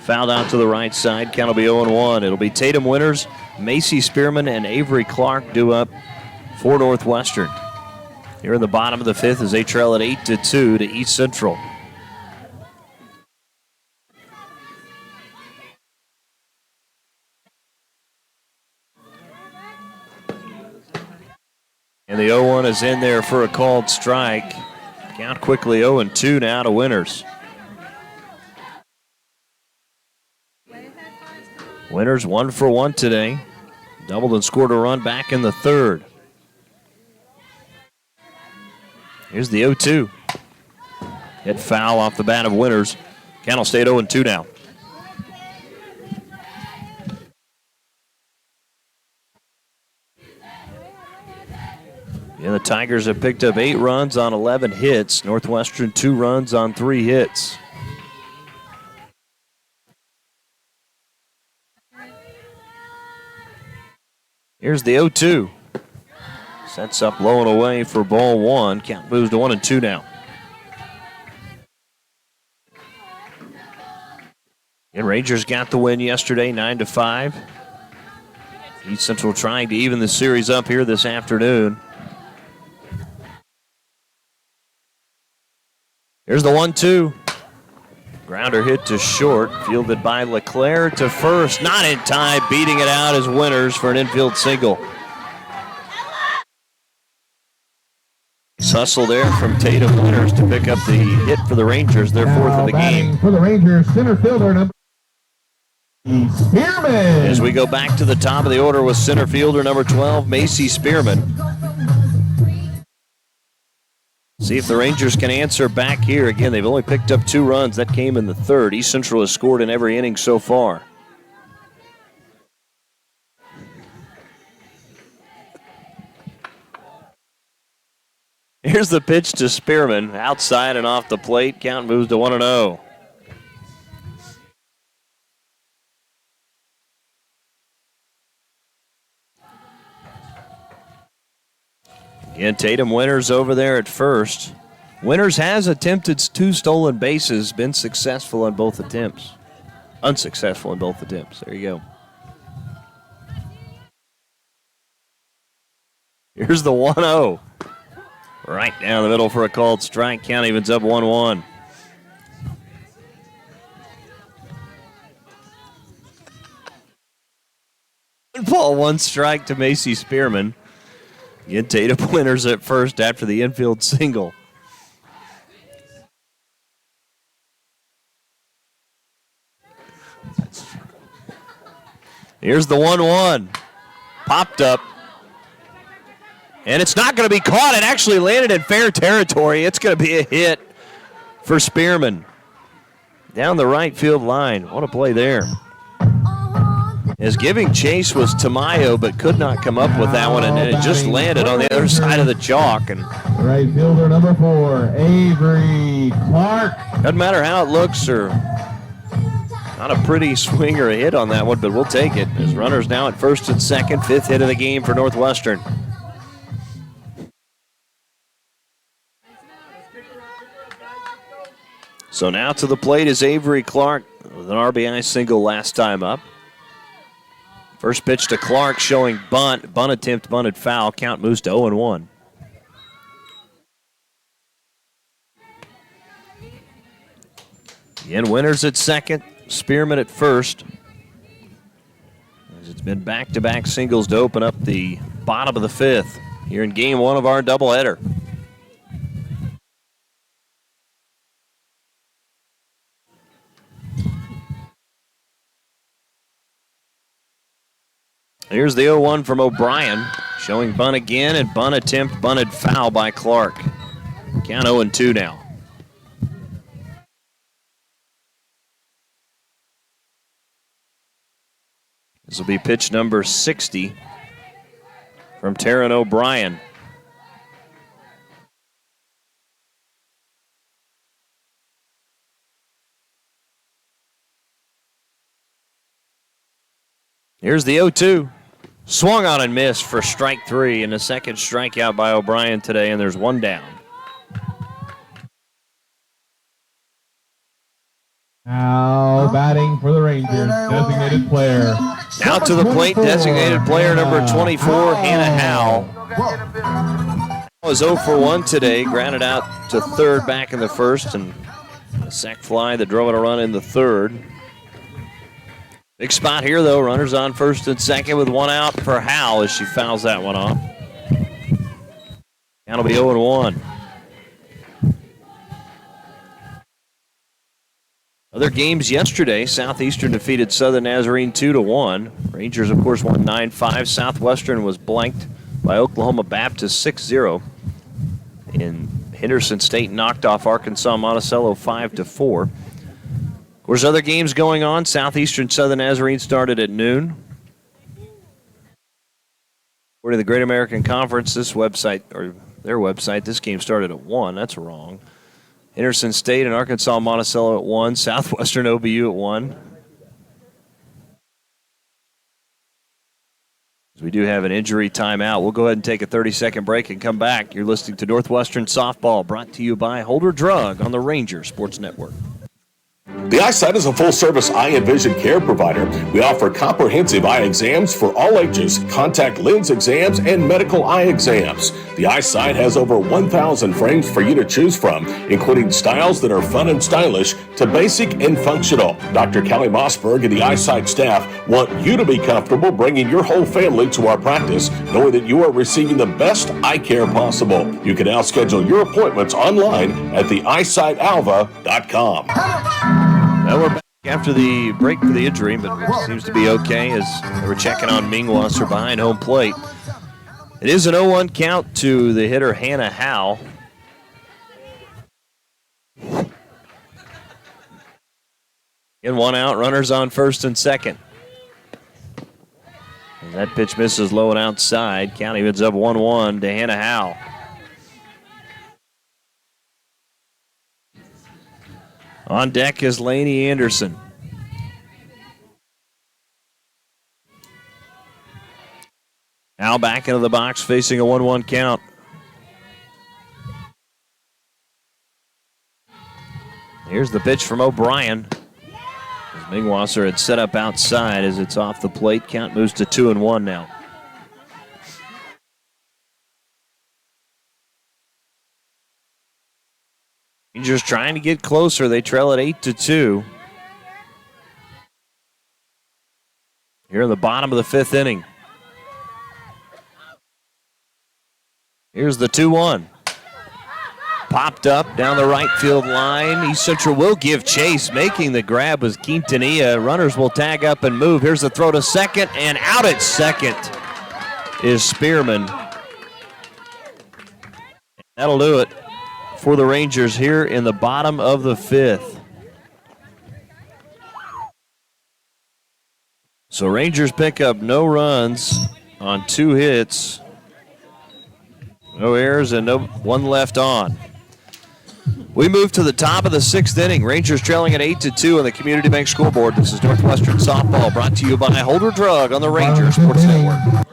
Fouled out to the right side. Count will be 0-1. It'll be Tatum Winters, Macy Spearman, and Avery Clark due up for Northwestern. Here in the bottom of the fifth as they trail at 8-2 to East Central. And the 0-1 is in there for a called strike. Count quickly 0-2 now to Winters. Winters 1 for 1 today. Doubled and scored a run back in the third. Here's the 0-2. Hit foul off the bat of Winters. Count will stay at 0-2 now. And the Tigers have picked up 8 runs on 11 hits. Northwestern 2 runs on 3 hits. Here's the 0-2. Sets up low and away for ball 1. Count moves to 1-2 now. And Rangers got the win yesterday, 9-5. East Central trying to even the series up here this afternoon. Here's the 1-2. Grounder hit to short, fielded by LeClaire to first. Not in time, beating it out as Winters for an infield single. Hustle there from Tatum Winters to pick up the hit for the Rangers, their fourth of the game. For the Rangers, center fielder number Spearman. As we go back to the top of the order with center fielder number 12, Macy Spearman. See if the Rangers can answer back here. Again, they've only picked up 2 runs. That came in the third. East Central has scored in every inning so far. Here's the pitch to Spearman. Outside and off the plate. Count moves to 1-0. Again, Tatum Winters over there at first. Winters has attempted 2 stolen bases, been successful on both attempts. Unsuccessful in both attempts. There you go. Here's the 1-0. Right down the middle for a called strike. Count evens up 1-1. Ball 1 strike to Macy Spearman. Again, Tatum Winters at first after the infield single. Here's the 1-1. Popped up. And it's not going to be caught. It actually landed in fair territory. It's going to be a hit for Spearman. Down the right field line. What a play there. As giving chase was Tamayo, but could not come up with that one, and it just landed on the other side of the chalk. And right fielder number 4, Avery Clark. Doesn't matter how it looks, or not a pretty swing or a hit on that one, but we'll take it. As runners now at first and second, 5th hit of the game for Northwestern. So now to the plate is Avery Clark with an RBI single last time up. First pitch to Clark showing bunt attempt, bunted foul. Count moves to 0-1. Again, Winters at second, Spearman at first. As it's been back-to-back singles to open up the bottom of the 5th here in game 1 of our doubleheader. Here's the 0-1 from O'Brien, showing bunt again, and bunt attempt, bunted foul by Clark. Count 0-2 now. This will be pitch number 60 from Taryn O'Brien. Here's the 0-2. Swung on and missed for strike 3, and the second strikeout by O'Brien today, and there's 1 down. Now batting for the Rangers, designated player. Now to the plate, designated player number 24, Hannah Howe. Was 0 for 1 today, grounded out to third back in the first, and a sac fly that drove in a run in the third. Big spot here, though. Runners on first and second with one out for Howe as she fouls that one off. That'll be 0-1. Other games yesterday, Southeastern defeated Southern Nazarene 2-1. Rangers, of course, won 9-5. Southwestern was blanked by Oklahoma Baptist 6-0. And Henderson State knocked off Arkansas Monticello 5-4. Of course, other games going on. Southeastern Southern Nazarene started at noon. According to the Great American Conference, their website, this game started at 1. That's wrong. Henderson State and Arkansas Monticello at 1. Southwestern OBU at 1. We do have an injury timeout. We'll go ahead and take a 30-second break and come back. You're listening to Northwestern Softball, brought to you by Holder Drug on the Ranger Sports Network. The Eyesight is a full-service eye and vision care provider. We offer comprehensive eye exams for all ages, contact lens exams, and medical eye exams. The Eyesight has over 1,000 frames for you to choose from, including styles that are fun and stylish to basic and functional. Dr. Kelly Mossberg and the Eyesight staff want you to be comfortable bringing your whole family to our practice, knowing that you are receiving the best eye care possible. You can now schedule your appointments online at theeyesightAlva.com. Well, we're back after the break for the injury, but it seems to be okay as they were checking on Mingwasser behind home plate. It is an 0-1 count to the hitter Hannah Howe. In one out, runners on first and second. And that pitch misses low and outside. Count evens up 1-1 to Hannah Howe. On deck is Laney Anderson. Now back into the box facing a 1-1 count. Here's the pitch from O'Brien. As Mingwasser had set up outside as it's off the plate. Count moves to 2-1 now. Rangers trying to get closer. They trail at 8-2. Here in the bottom of the fifth inning. Here's the 2-1. Popped up down the right field line. East Central will give chase. Making the grab was Quintanilla. Runners will tag up and move. Here's the throw to second, and out at second is Spearman. That'll do it for the Rangers here in the bottom of the fifth. So Rangers pick up no runs on 2 hits. No errors and no one left on. We move to the top of the 6th inning. Rangers trailing at 8-2 on the Community Bank Scoreboard. This is Northwestern Softball, brought to you by Holder Drug on the Ranger Sports Network.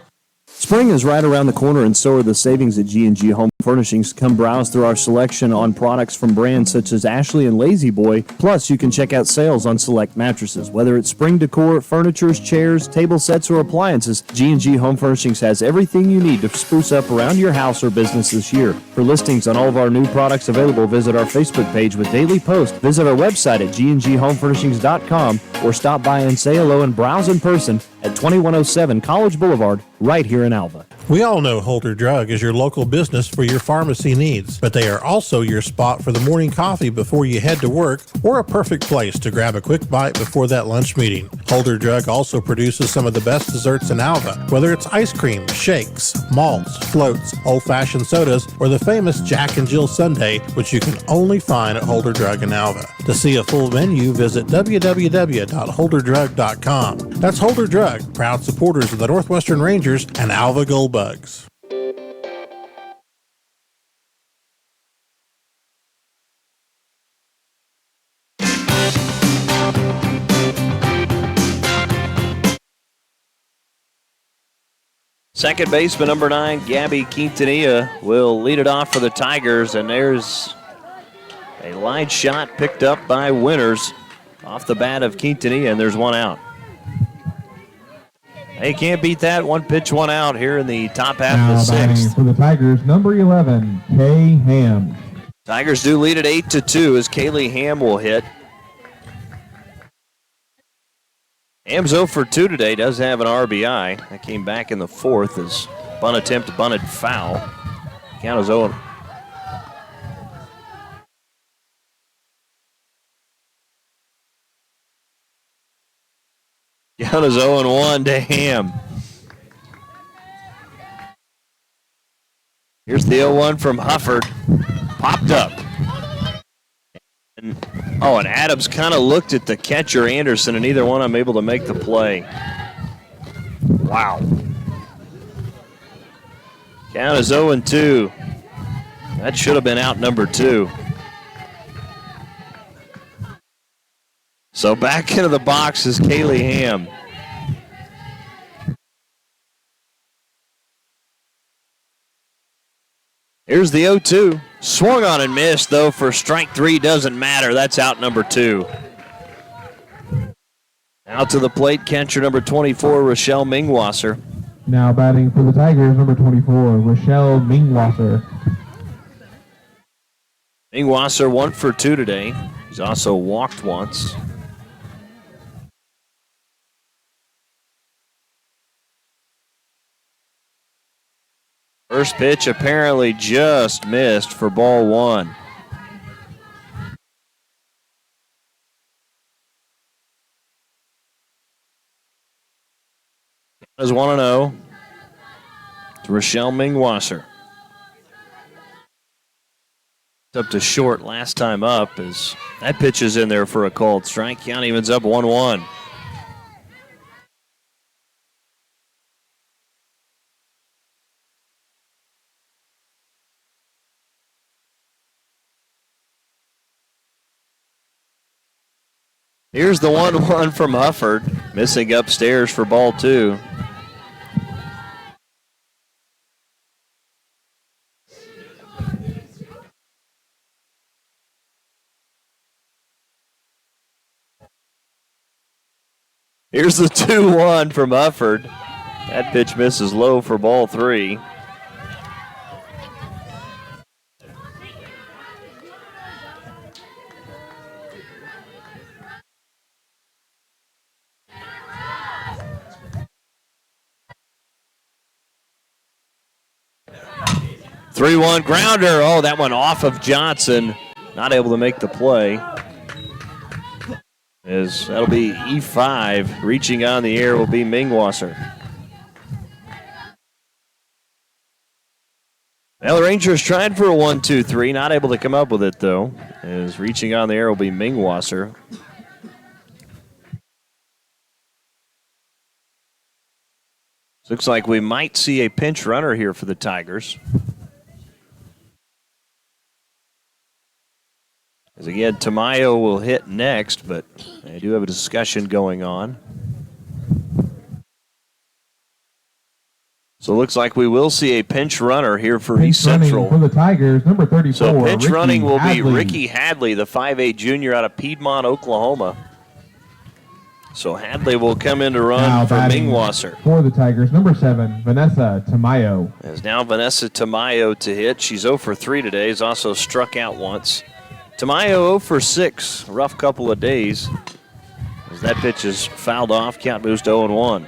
Spring is right around the corner, and so are the savings at G&G Home Furnishings. Come browse through our selection on products from brands such as Ashley and Lazy Boy. Plus, you can check out sales on select mattresses. Whether it's spring decor, furniture, chairs, table sets, or appliances, G&G Home Furnishings has everything you need to spruce up around your house or business this year. For listings on all of our new products available, visit our Facebook page with daily posts. Visit our website at gnghomefurnishings.com or stop by and say hello and browse in person at 2107 College Boulevard, right here in Alva. We all know Holder Drug is your local business for your pharmacy needs, but they are also your spot for the morning coffee before you head to work, or a perfect place to grab a quick bite before that lunch meeting. Holder Drug also produces some of the best desserts in Alva, whether it's ice cream, shakes, malts, floats, old-fashioned sodas, or the famous Jack and Jill Sundae, which you can only find at Holder Drug in Alva. To see a full menu, visit www.holderdrug.com. That's Holder Drug, proud supporters of the Northwestern Rangers and Alva Gold Bugs. Second baseman, number 9, Gabby Quintanilla, will lead it off for the Tigers, and there's a line shot picked up by Winters. off the bat of Quintanilla, and there's one out. They can't beat that. One pitch, one out here in the top half Now of the batting sixth. for the Tigers, number 11, Kay Ham. Tigers do lead at 8-2 as Kaylee Ham will hit. Ham's 0 for 2 today, does have an RBI. That came back in the fourth as bunt attempt bunted foul. Count is 0. Count is 0-1 to Ham. Here's the 0-1 from Hufford. Popped up. And Adams kind of looked at the catcher, Anderson, and neither one of them able to make the play. Wow. Count is 0-2. That should have been out number 2. So back into the box is Kaylee Ham. Here's the 0-2. Swung on and missed, though, for strike 3. Doesn't matter. That's out number 2. Out to the plate, catcher number 24, Rochelle Mingwasser. Now batting for the Tigers, number 24, Rochelle Mingwasser. Mingwasser 1 for 2 today. He's also walked once. First pitch apparently just missed for ball 1. Is 1-0 to Rochelle Mingwasser. Up to short last time up as that pitch is in there for a called strike. Count evens up 1-1. Here's the 1-1 from Hufford, missing upstairs for ball 2. Here's the 2-1 from Hufford. That pitch misses low for ball 3. Three-one grounder. Oh, that one off of Johnson. Not able to make the play. That'll be E5. Reaching on the air will be Mingwasser. Well, the Rangers tried for a 1-2-3. Not able to come up with it, though. As reaching on the air will be Mingwasser. Looks like we might see a pinch runner here for the Tigers. As again, Tamayo will hit next, but they do have a discussion going on. So it looks like we will see a pinch runner here for East Central. For the Tigers, number 34. So pinch Ricky running will Hadley. be Ricky Hadley, the 5'8 junior out of Piedmont, Oklahoma. So Hadley will come in to run Now for batting Mingwasser. For the Tigers, number 7, Vanessa Tamayo. As now Vanessa Tamayo to hit. She's 0 for 3 today. Has also struck out once. Tamayo 0 for 6. Rough couple of days. As that pitch is fouled off, count moves to 0-1.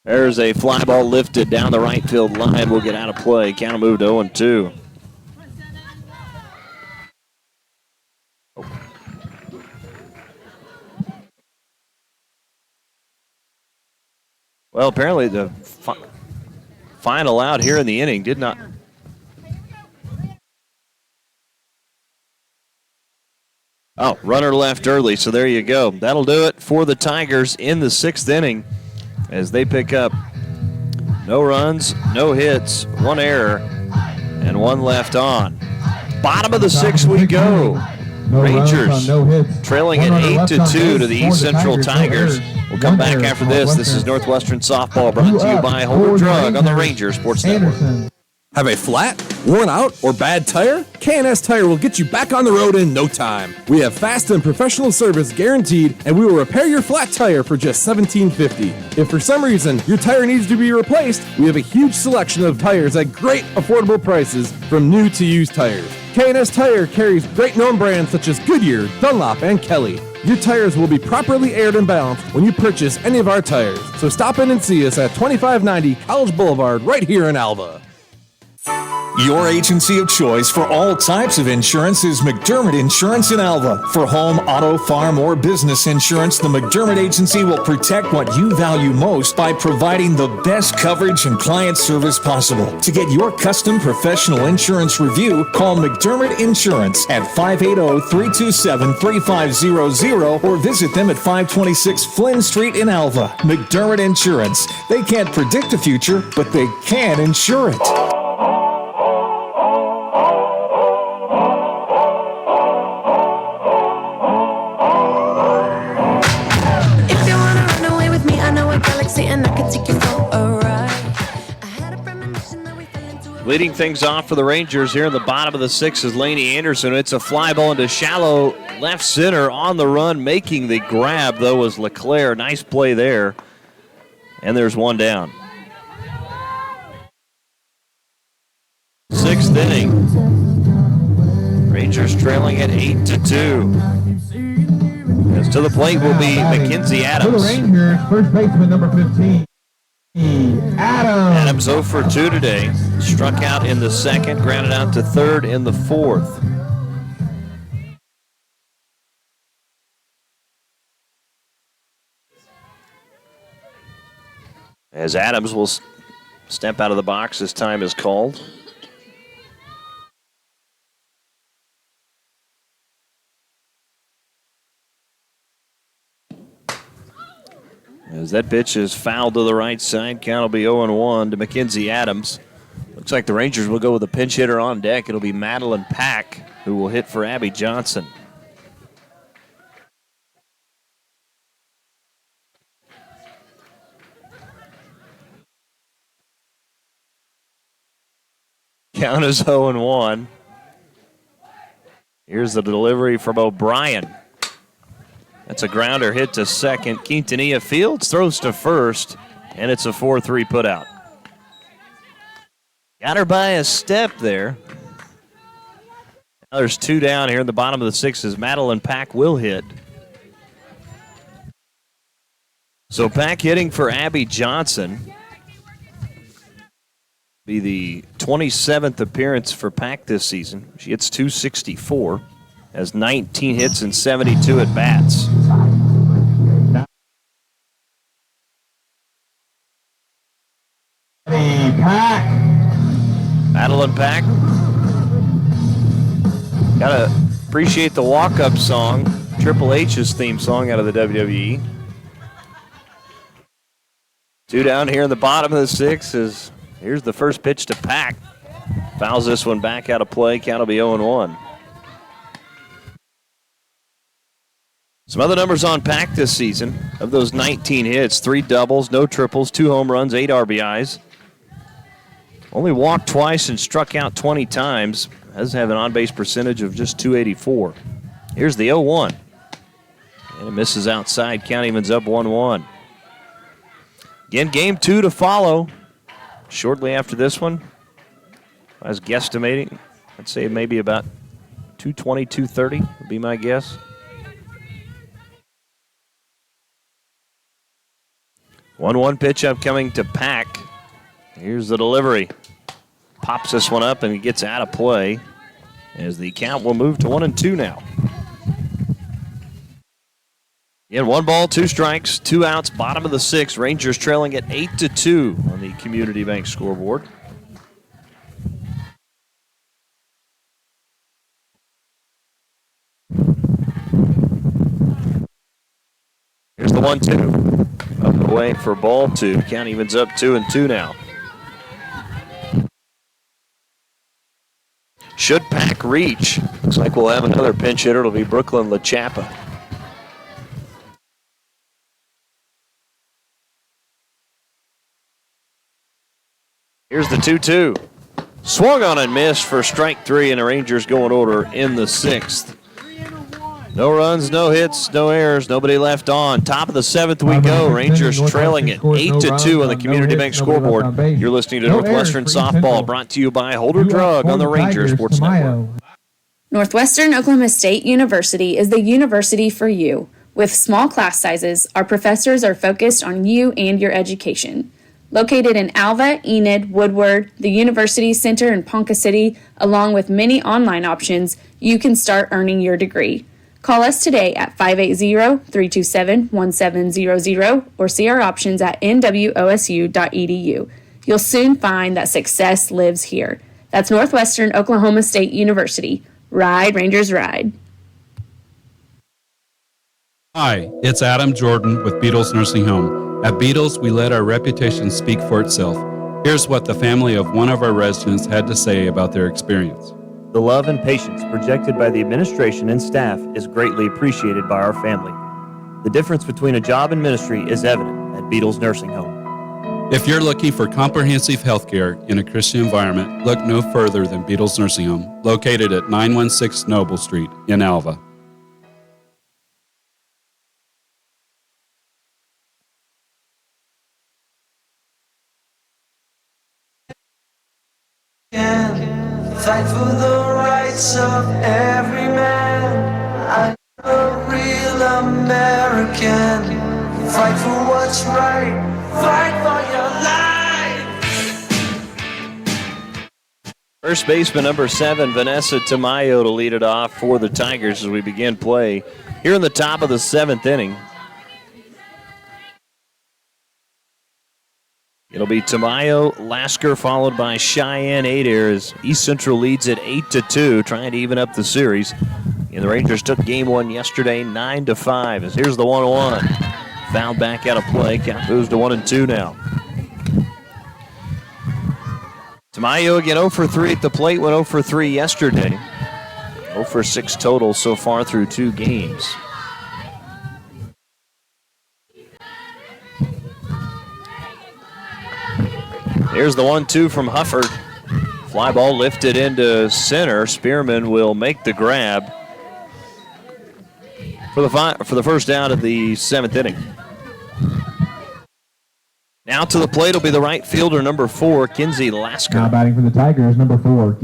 There's a fly ball lifted down the right field line. Will get out of play. Count move to 0-2. Well, apparently the final out here in the inning did not. Oh, runner left early, so there you go. That'll do it for the Tigers in the 6th inning as they pick up no runs, no hits, 1 error, and 1 left on. Bottom of the 6th we go. Rangers trailing at 8-2 to the East Central Tigers. We'll come back after this. This is Northwestern Softball brought to you by Holder Drug on the Rangers Sports Network. Have a flat, worn out, or bad tire? K&S Tire will get you back on the road in no time. We have fast and professional service guaranteed, and we will repair your flat tire for just $17.50. If for some reason your tire needs to be replaced, we have a huge selection of tires at great affordable prices from new to used tires. K&S Tire carries great known brands such as Goodyear, Dunlop, and Kelly. Your tires will be properly aired and balanced when you purchase any of our tires. So stop in and see us at 2590 College Boulevard right here in Alva. Your agency of choice for all types of insurance is McDermott Insurance in Alva. For home, auto, farm, or business insurance, the McDermott Agency will protect what you value most by providing the best coverage and client service possible. To get your custom professional insurance review, call McDermott Insurance at 580-327-3500 or visit them at 526 Flynn Street in Alva. McDermott Insurance. They can't predict the future, but they can insure it. Leading things off for the Rangers here in the bottom of the sixth is Laney Anderson. It's a fly ball into shallow left center on the run. Making the grab, though, was LeClaire. Nice play there. And there's one down. Sixth inning. Rangers trailing at 8-2. As to the plate will be Mackenzie Adams. For the Rangers, first baseman number 15. Adams 0 for 2 today. Struck out in the second, grounded out to third in the fourth. As Adams will step out of the box as time is called. As that pitch is fouled to the right side, count will be 0-1 to Mackenzie Adams. Looks like the Rangers will go with a pinch hitter on deck. It'll be Madeline Pack who will hit for Abby Johnson. Count is 0-1. Here's the delivery from O'Brien. That's a grounder hit to second. Quintanilla Fields throws to first, and it's a 4-3 putout. Got her by a step there. Now there's two down here in the bottom of the sixth as Madeline Pack will hit. So Pack hitting for Abby Johnson. Be the 27th appearance for Pack this season. She hits .264. Has 19 hits and 72 at-bats. Madeline Pack. Gotta appreciate the walk-up song, Triple H's theme song out of the WWE. Two down here in the bottom of the sixth is, here's the first pitch to Pack. Fouls this one back out of play, count will be 0-1. Some other numbers on Pack this season. Of those 19 hits, 3 doubles, no triples, 2 home runs, 8 RBIs. Only walked twice and struck out 20 times. Does have an on-base percentage of just .284. Here's the 0-1. And it misses outside. Count evens up 1-1. Again, game 2 to follow. Shortly after this one, I was guesstimating, I'd say maybe about 220, 230 would be my guess. 1-1 pitch upcoming to Pack. Here's the delivery. Pops this one up and he gets out of play as the count will move to 1-2 now. Again, 1 ball, 2 strikes, 2 outs, bottom of the sixth. Rangers trailing at 8-2 on the Community Bank scoreboard. Here's the 1-2. Up and away for ball 2. Count evens up 2-2 now. should pack reach. Looks like we'll have another pinch hitter. It'll be Brooklyn LaChappa. Here's the 2-2. Swung on and missed for strike 3, and the Rangers go in order in the 6th. No runs, no hits, no errors, nobody left on. Top of the 7th we go. Rangers trailing it 8-2 on the Community Bank scoreboard. You're listening to Northwestern Softball, brought to you by Holder Drug on the Rangers Sports Network. Northwestern Oklahoma State University is the university for you. With small class sizes, our professors are focused on you and your education. Located in Alva, Enid, Woodward, the University Center in Ponca City, along with many online options, you can start earning your degree. Call us today at 580-327-1700 or see our options at nwosu.edu. You'll soon find that success lives here. That's Northwestern Oklahoma State University. Ride, Rangers, ride. Hi, it's Adam Jordan with Beatles Nursing Home. At Beatles, we let our reputation speak for itself. Here's what the family of one of our residents had to say about their experience. The love and patience projected by the administration and staff is greatly appreciated by our family. The difference between a job and ministry is evident at Beatles Nursing Home. If you're looking for comprehensive health care in a Christian environment, look no further than Beatles Nursing Home, located at 916 Noble Street in Alva. Fight for the rights of every man. I'm a real American. Fight for what's right. Fight for your life. First baseman number 7, Vanessa Tamayo, to lead it off for the Tigers as we begin play here in the top of the 7th inning. It'll be Tamayo, Lasker, followed by Cheyenne Adair as East Central leads at 8-2, trying to even up the series. And the Rangers took game 1 yesterday, 9-5. As here's the 1-1. Fouled back out of play. Count moves to 1-2 now. Tamayo again 0 for 3 at the plate, went 0 for 3 yesterday. 0 for 6 total so far through 2 games. Here's the 1-2 from Hufford. Fly ball lifted into center. Spearman will make the grab for the first out of the 7th inning. Now to the plate will be the right fielder, number 4, Kinsey Lasker. Now batting for the Tigers, number 4.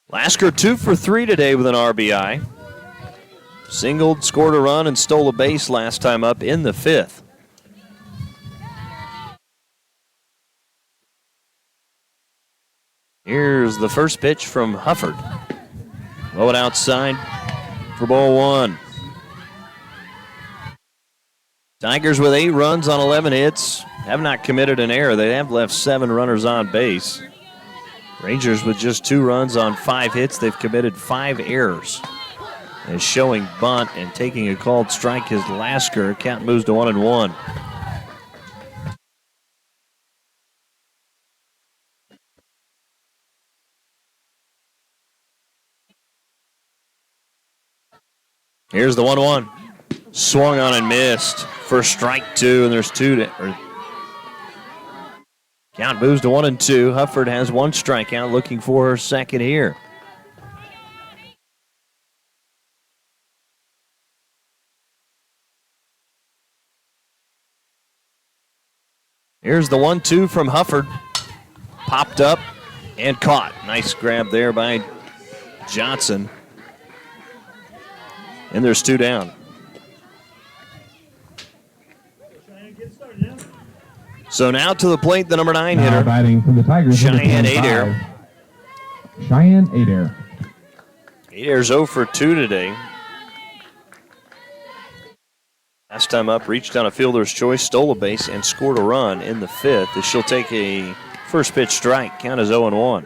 Lasker 2 for 3 today with an RBI. Singled, scored a run, and stole a base last time up in the 5th. Here's the first pitch from Hufford. Low and outside for ball 1. Tigers with 8 runs on 11 hits. Have not committed an error. They have left 7 runners on base. Rangers with just 2 runs on 5 hits. They've committed 5 errors. And showing bunt and taking a called strike is Lasker. Count moves to 1-1. Here's the 1-1. Swung on and missed for strike 2, and there's 2 count moves to 1-2. Hufford has 1 strikeout, looking for her second here. Here's the 1-2 from Hufford. Popped up and caught. Nice grab there by Johnson. And there's 2 down. So now to the plate, the number 9 hitter. Batting for the Tigers, Cheyenne Adair. Cheyenne Adair. Adair's 0 for 2 today. Last time up, reached on a fielder's choice, stole a base, and scored a run in the 5th as she'll take a first pitch strike. Count is 0-1.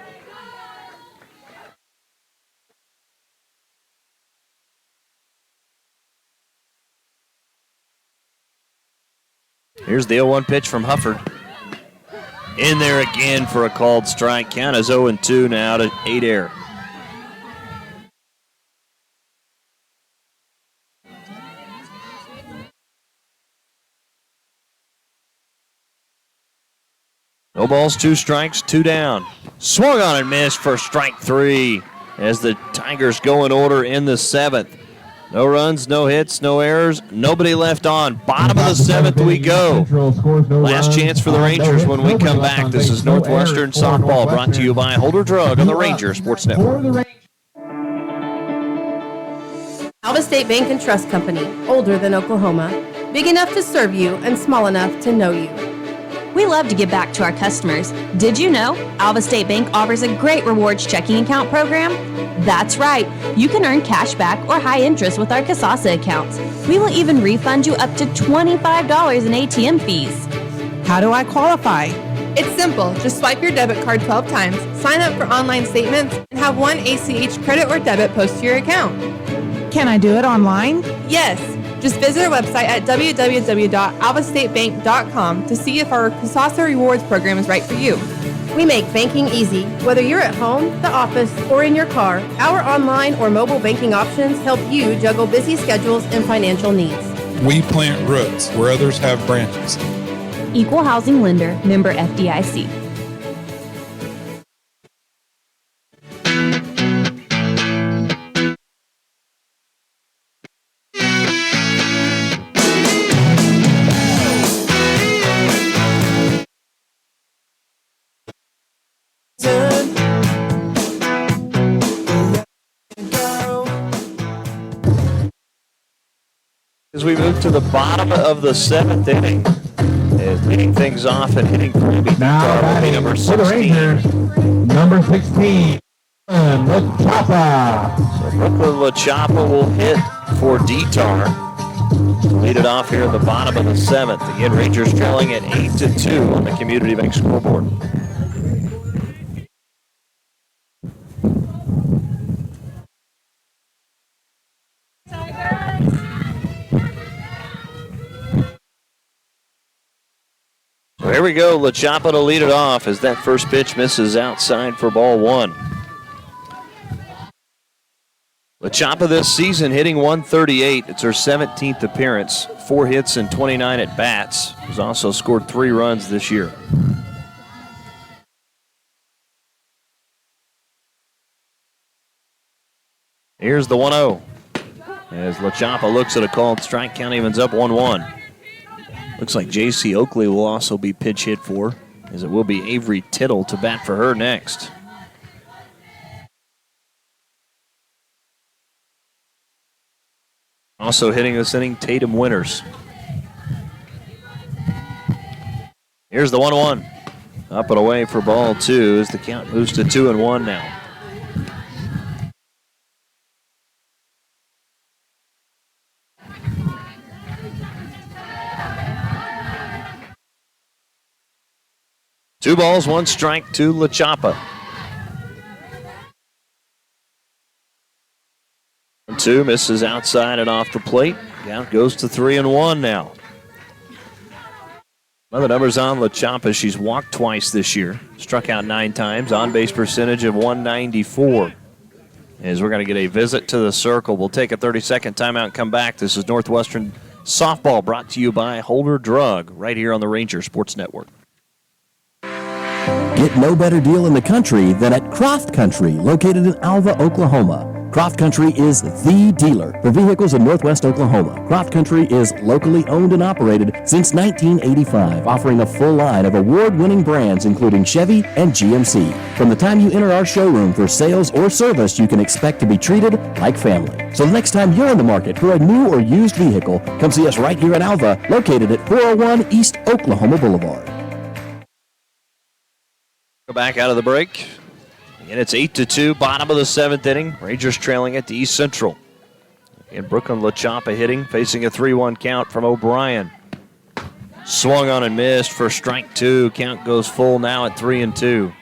Here's the 0-1 pitch from Hufford. In there again for a called strike. Count is 0-2 now to 8 air. No balls, 2 strikes, 2 down. Swung on and missed for strike 3 as the Tigers go in order in the 7th. No runs, no hits, no errors, nobody left on. Bottom of the 7th we go. Last chance for the Rangers when we come back. This is Northwestern Softball brought to you by Holder Drug on the Ranger Sports Network. Alva State Bank and Trust Company, older than Oklahoma, big enough to serve you and small enough to know you. We love to give back to our customers. Did you know Alva State Bank offers a great rewards checking account program? That's right. You can earn cash back or high interest with our Casasa accounts. We will even refund you up to $25 in ATM fees. How do I qualify? It's simple. Just swipe your debit card 12 times, sign up for online statements, and have one ACH credit or debit post to your account. Can I do it online? Yes. Just visit our website at www.alvastatebank.com to see if our Casasa Rewards program is right for you. We make banking easy. Whether you're at home, the office, or in your car, our online or mobile banking options help you juggle busy schedules and financial needs. We plant roots where others have branches. Equal housing lender, member FDIC. As we move to the bottom of the 7th inning, is leading things off and hitting for me. Now batting number for the 16. Rangers, number 16, Lachapa. So Brooklyn Lachapa will hit for Detar to lead it off here in the bottom of the 7th. Again, Rangers trailing at 8-2 on the Community Bank scoreboard. So here we go, Lachapa to lead it off as that first pitch misses outside for ball 1. Lachapa this season hitting 138. It's her 17th appearance, 4 hits and 29 at bats. Has also scored 3 runs this year. Here's the 1-0. As Lachapa looks at a called strike, count evens up 1-1. Looks like J.C. Oakley will also be pitch hit for, as it will be Avery Tittle to bat for her next. Also hitting this inning, Tatum Winters. Here's the 1-1. Up and away for ball 2 as the count moves to 2-1 now. Two balls, 1 strike to Lachapa. 1-2 misses outside and off the plate. Count goes to 3-1 now. Other numbers on Lachapa. She's walked twice this year. Struck out 9 times. On-base percentage of 194. As we're going to get a visit to the circle. We'll take a 30-second timeout and come back. This is Northwestern Softball brought to you by Holder Drug right here on the Ranger Sports Network. Get no better deal in the country than at Croft Country, located in Alva, Oklahoma. Croft Country is the dealer for vehicles in Northwest Oklahoma. Croft Country is locally owned and operated since 1985, offering a full line of award-winning brands including Chevy and GMC. From the time you enter our showroom for sales or service, you can expect to be treated like family. So the next time you're in the market for a new or used vehicle, come see us right here in Alva, located at 401 East Oklahoma Boulevard. Go back out of the break. And it's 8-2, bottom of the 7th inning. Rangers trailing at the East Central. And Brooklyn Lachapa hitting, facing a 3-1 count from O'Brien. Swung on and missed for strike 2. Count goes full now at 3-2.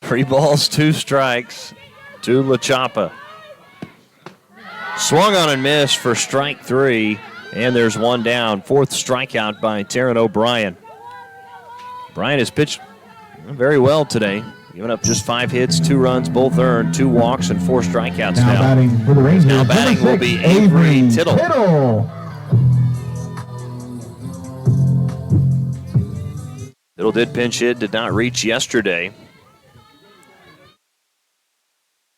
Three balls, 2 strikes to Lachapa. Swung on and missed for strike 3, and there's one down. 4th strikeout by Taryn O'Brien. Bryan has pitched very well today, giving up just 5 hits, 2 runs, both earned, 2 walks, and 4 strikeouts now. Batting for the Rangers. Now batting will be Avery Tittle. Tittle did pinch hit, did not reach yesterday.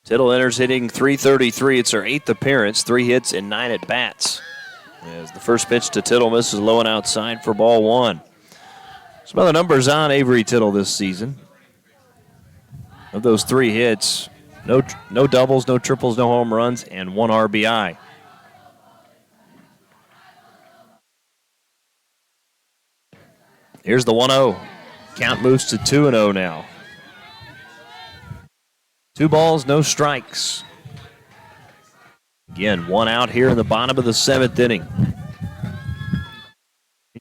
Tittle enters hitting .333. It's her 8th appearance, 3 hits and 9 at-bats. As the first pitch to Tittle misses low and outside for ball 1. Some other numbers on Avery Tittle this season. Of those 3 hits, no doubles, no triples, no home runs, and 1 RBI. Here's the 1-0. Count moves to 2-0 now. 2 balls, no strikes. Again, 1 out here in the bottom of the 7th inning.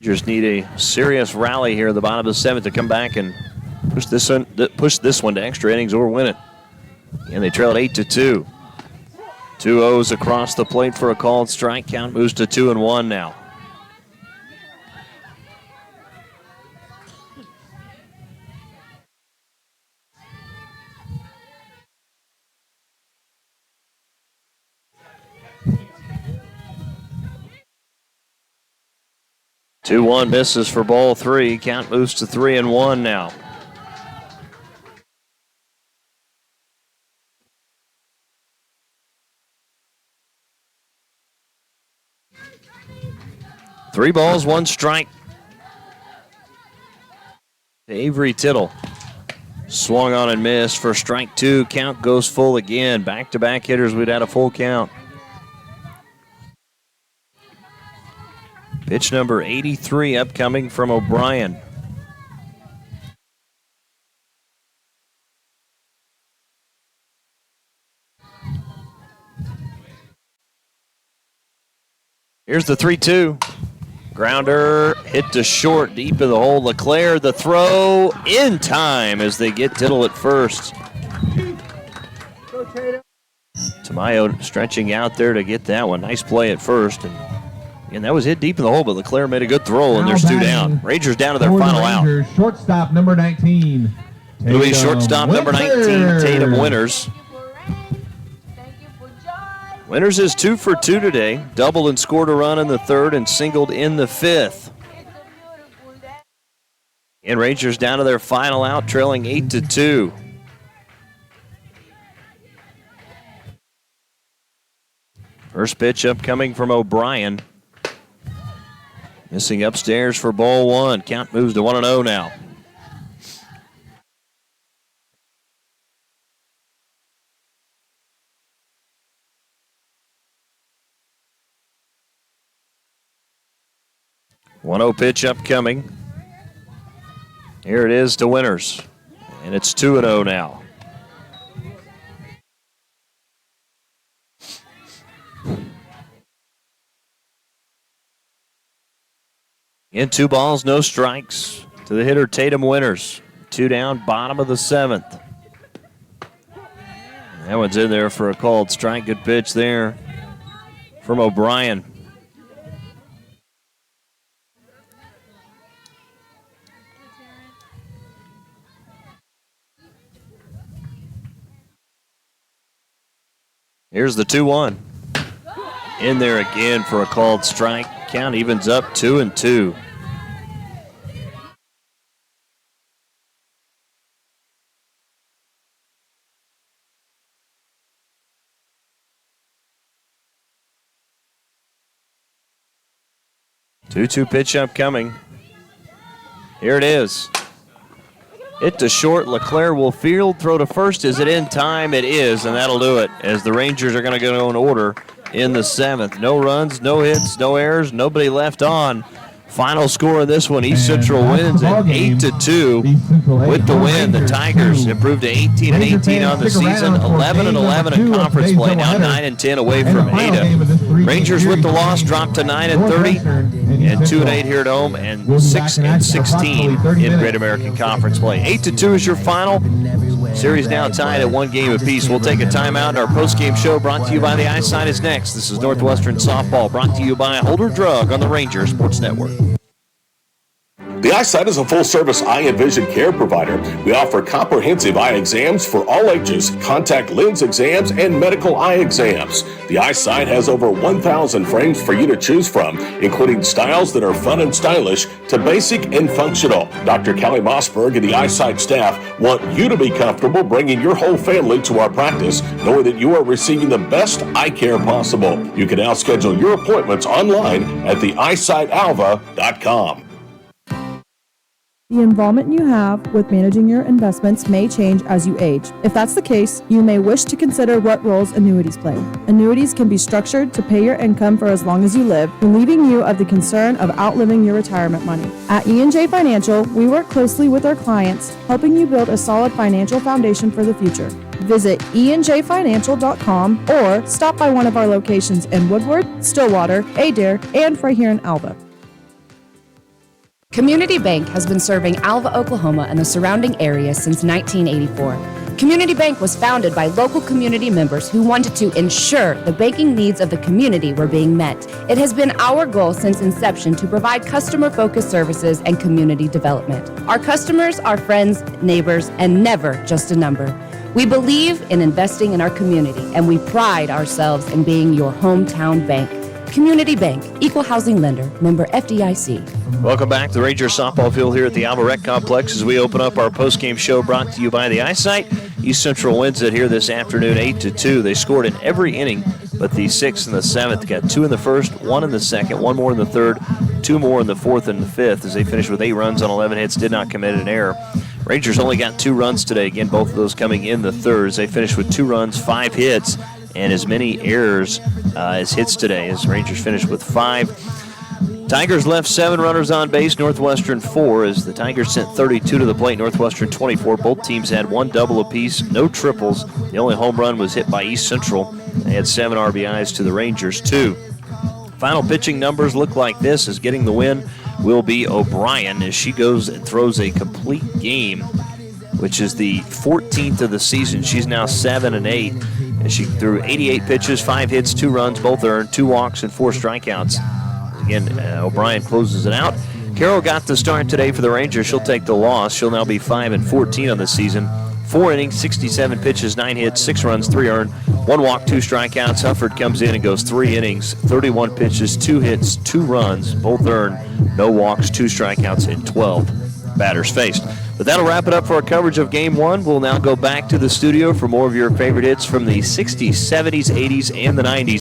Rangers need a serious rally here in the bottom of the 7th to come back and push this one to extra innings or win it. And they trailed 8-2. 2 0s across the plate for a called strike. Count moves to 2-1 now. Two 2-1 misses for ball 3. Count moves to 3-1 now. Three balls, 1 strike. Avery Tittle. Swung on and missed for strike 2. Count goes full again. Back-to-back hitters, we'd had a full count. Pitch number 83 upcoming from O'Brien. Here's the 3-2. Grounder hit to short, deep in the hole. LeClaire, the throw in time as they get Tittle at first. Tamayo stretching out there to get that one. Nice play at first. And that was hit deep in the hole, but LeClaire made a good throw, and there's 2 down. Rangers down to their final out. Shortstop number 19. It'll be shortstop number 19, Tatum Winters. Winters is 2 for 2 today. Doubled and scored a run in the 3rd and singled in the 5th. And Rangers down to their final out, trailing 8-2. First pitch upcoming from O'Brien. Missing upstairs for ball 1. Count moves to 1-0 now. One-0 pitch upcoming. Here it is to Winters. And it's 2-0 now. In 2 balls, no strikes to the hitter Tatum Winters. 2 down, bottom of the 7th. That one's in there for a called strike. Good pitch there from O'Brien. Here's the 2-1. In there again for a called strike. Count evens up 2-2. Two pitch upcoming. Here it is. Hit to short. LeClaire will field. Throw to first. Is it in time? It is, and that'll do it as the Rangers are going to go in order in the 7th. No runs, no hits, no errors, nobody left on. Final score of this one, East Central wins at 8-2 with the win. The Tigers improved to 18-18 on the season, 11-11 in conference play, now 9-10 away from Ada. Rangers with the loss dropped to 9-30, and 2-8 here at home, and 6-16 in Great American Conference play. 8-2 is your final. Series now tied at 1 game apiece. We'll take a timeout. Our post-game show brought to you by the Eyesight is next. This is Northwestern Softball brought to you by Holder Drug on the Ranger Sports Network. The Eyesight is a full-service eye and vision care provider. We offer comprehensive eye exams for all ages, contact lens exams, and medical eye exams. The Eyesight has over 1,000 frames for you to choose from, including styles that are fun and stylish to basic and functional. Dr. Kelly Mossberg and the Eyesight staff want you to be comfortable bringing your whole family to our practice, knowing that you are receiving the best eye care possible. You can now schedule your appointments online at theeyesightAlva.com. The involvement you have with managing your investments may change as you age. If that's the case, you may wish to consider what roles annuities play. Annuities can be structured to pay your income for as long as you live, relieving you of the concern of outliving your retirement money. At E&J Financial, we work closely with our clients, helping you build a solid financial foundation for the future. Visit enjfinancial.com or stop by one of our locations in Woodward, Stillwater, Adair, and right here in Alva. Community Bank has been serving Alva, Oklahoma and the surrounding area since 1984. Community Bank was founded by local community members who wanted to ensure the banking needs of the community were being met. It has been our goal since inception to provide customer-focused services and community development. Our customers are friends, neighbors, and never just a number. We believe in investing in our community, and we pride ourselves in being your hometown bank. Community Bank, Equal Housing Lender, member FDIC. Welcome back to the Rangers softball field here at the Alva Rec Complex as we open up our postgame show brought to you by the Eyesight. East Central wins it here this afternoon 8-2. They scored in every inning but the 6th and the 7th. Got 2 in the first, 1 in the second, 1 more in the third, 2 more in the 4th and the 5th as they finished with 8 runs on 11 hits, did not commit an error. Rangers only got 2 runs today. Again, both of those coming in the thirds. They finished with 2 runs, 5 hits, and as many errors as hits today as Rangers finished with 5. Tigers left 7 runners on base, Northwestern 4 as the Tigers sent 32 to the plate, Northwestern 24. Both teams had 1 double apiece, no triples. The only home run was hit by East Central. They had 7 RBIs to the Rangers 2. Final pitching numbers look like this as getting the win will be O'Brien as she goes and throws a complete game, which is the 14th of the season. She's now 7-8. And she threw 88 pitches, 5 hits, 2 runs, both earned, 2 walks, and 4 strikeouts. Again, O'Brien closes it out. Carroll got the start today for the Rangers. She'll take the loss. She'll now be 5-14 on the season. 4 innings, 67 pitches, 9 hits, 6 runs, 3 earned, 1 walk, 2 strikeouts. Hufford comes in and goes 3 innings, 31 pitches, 2 hits, 2 runs, both earned, no walks, 2 strikeouts, and 12 batters faced. But that'll wrap it up for our coverage of Game 1. We'll now go back to the studio for more of your favorite hits from the 60s, 70s, 80s, and the 90s.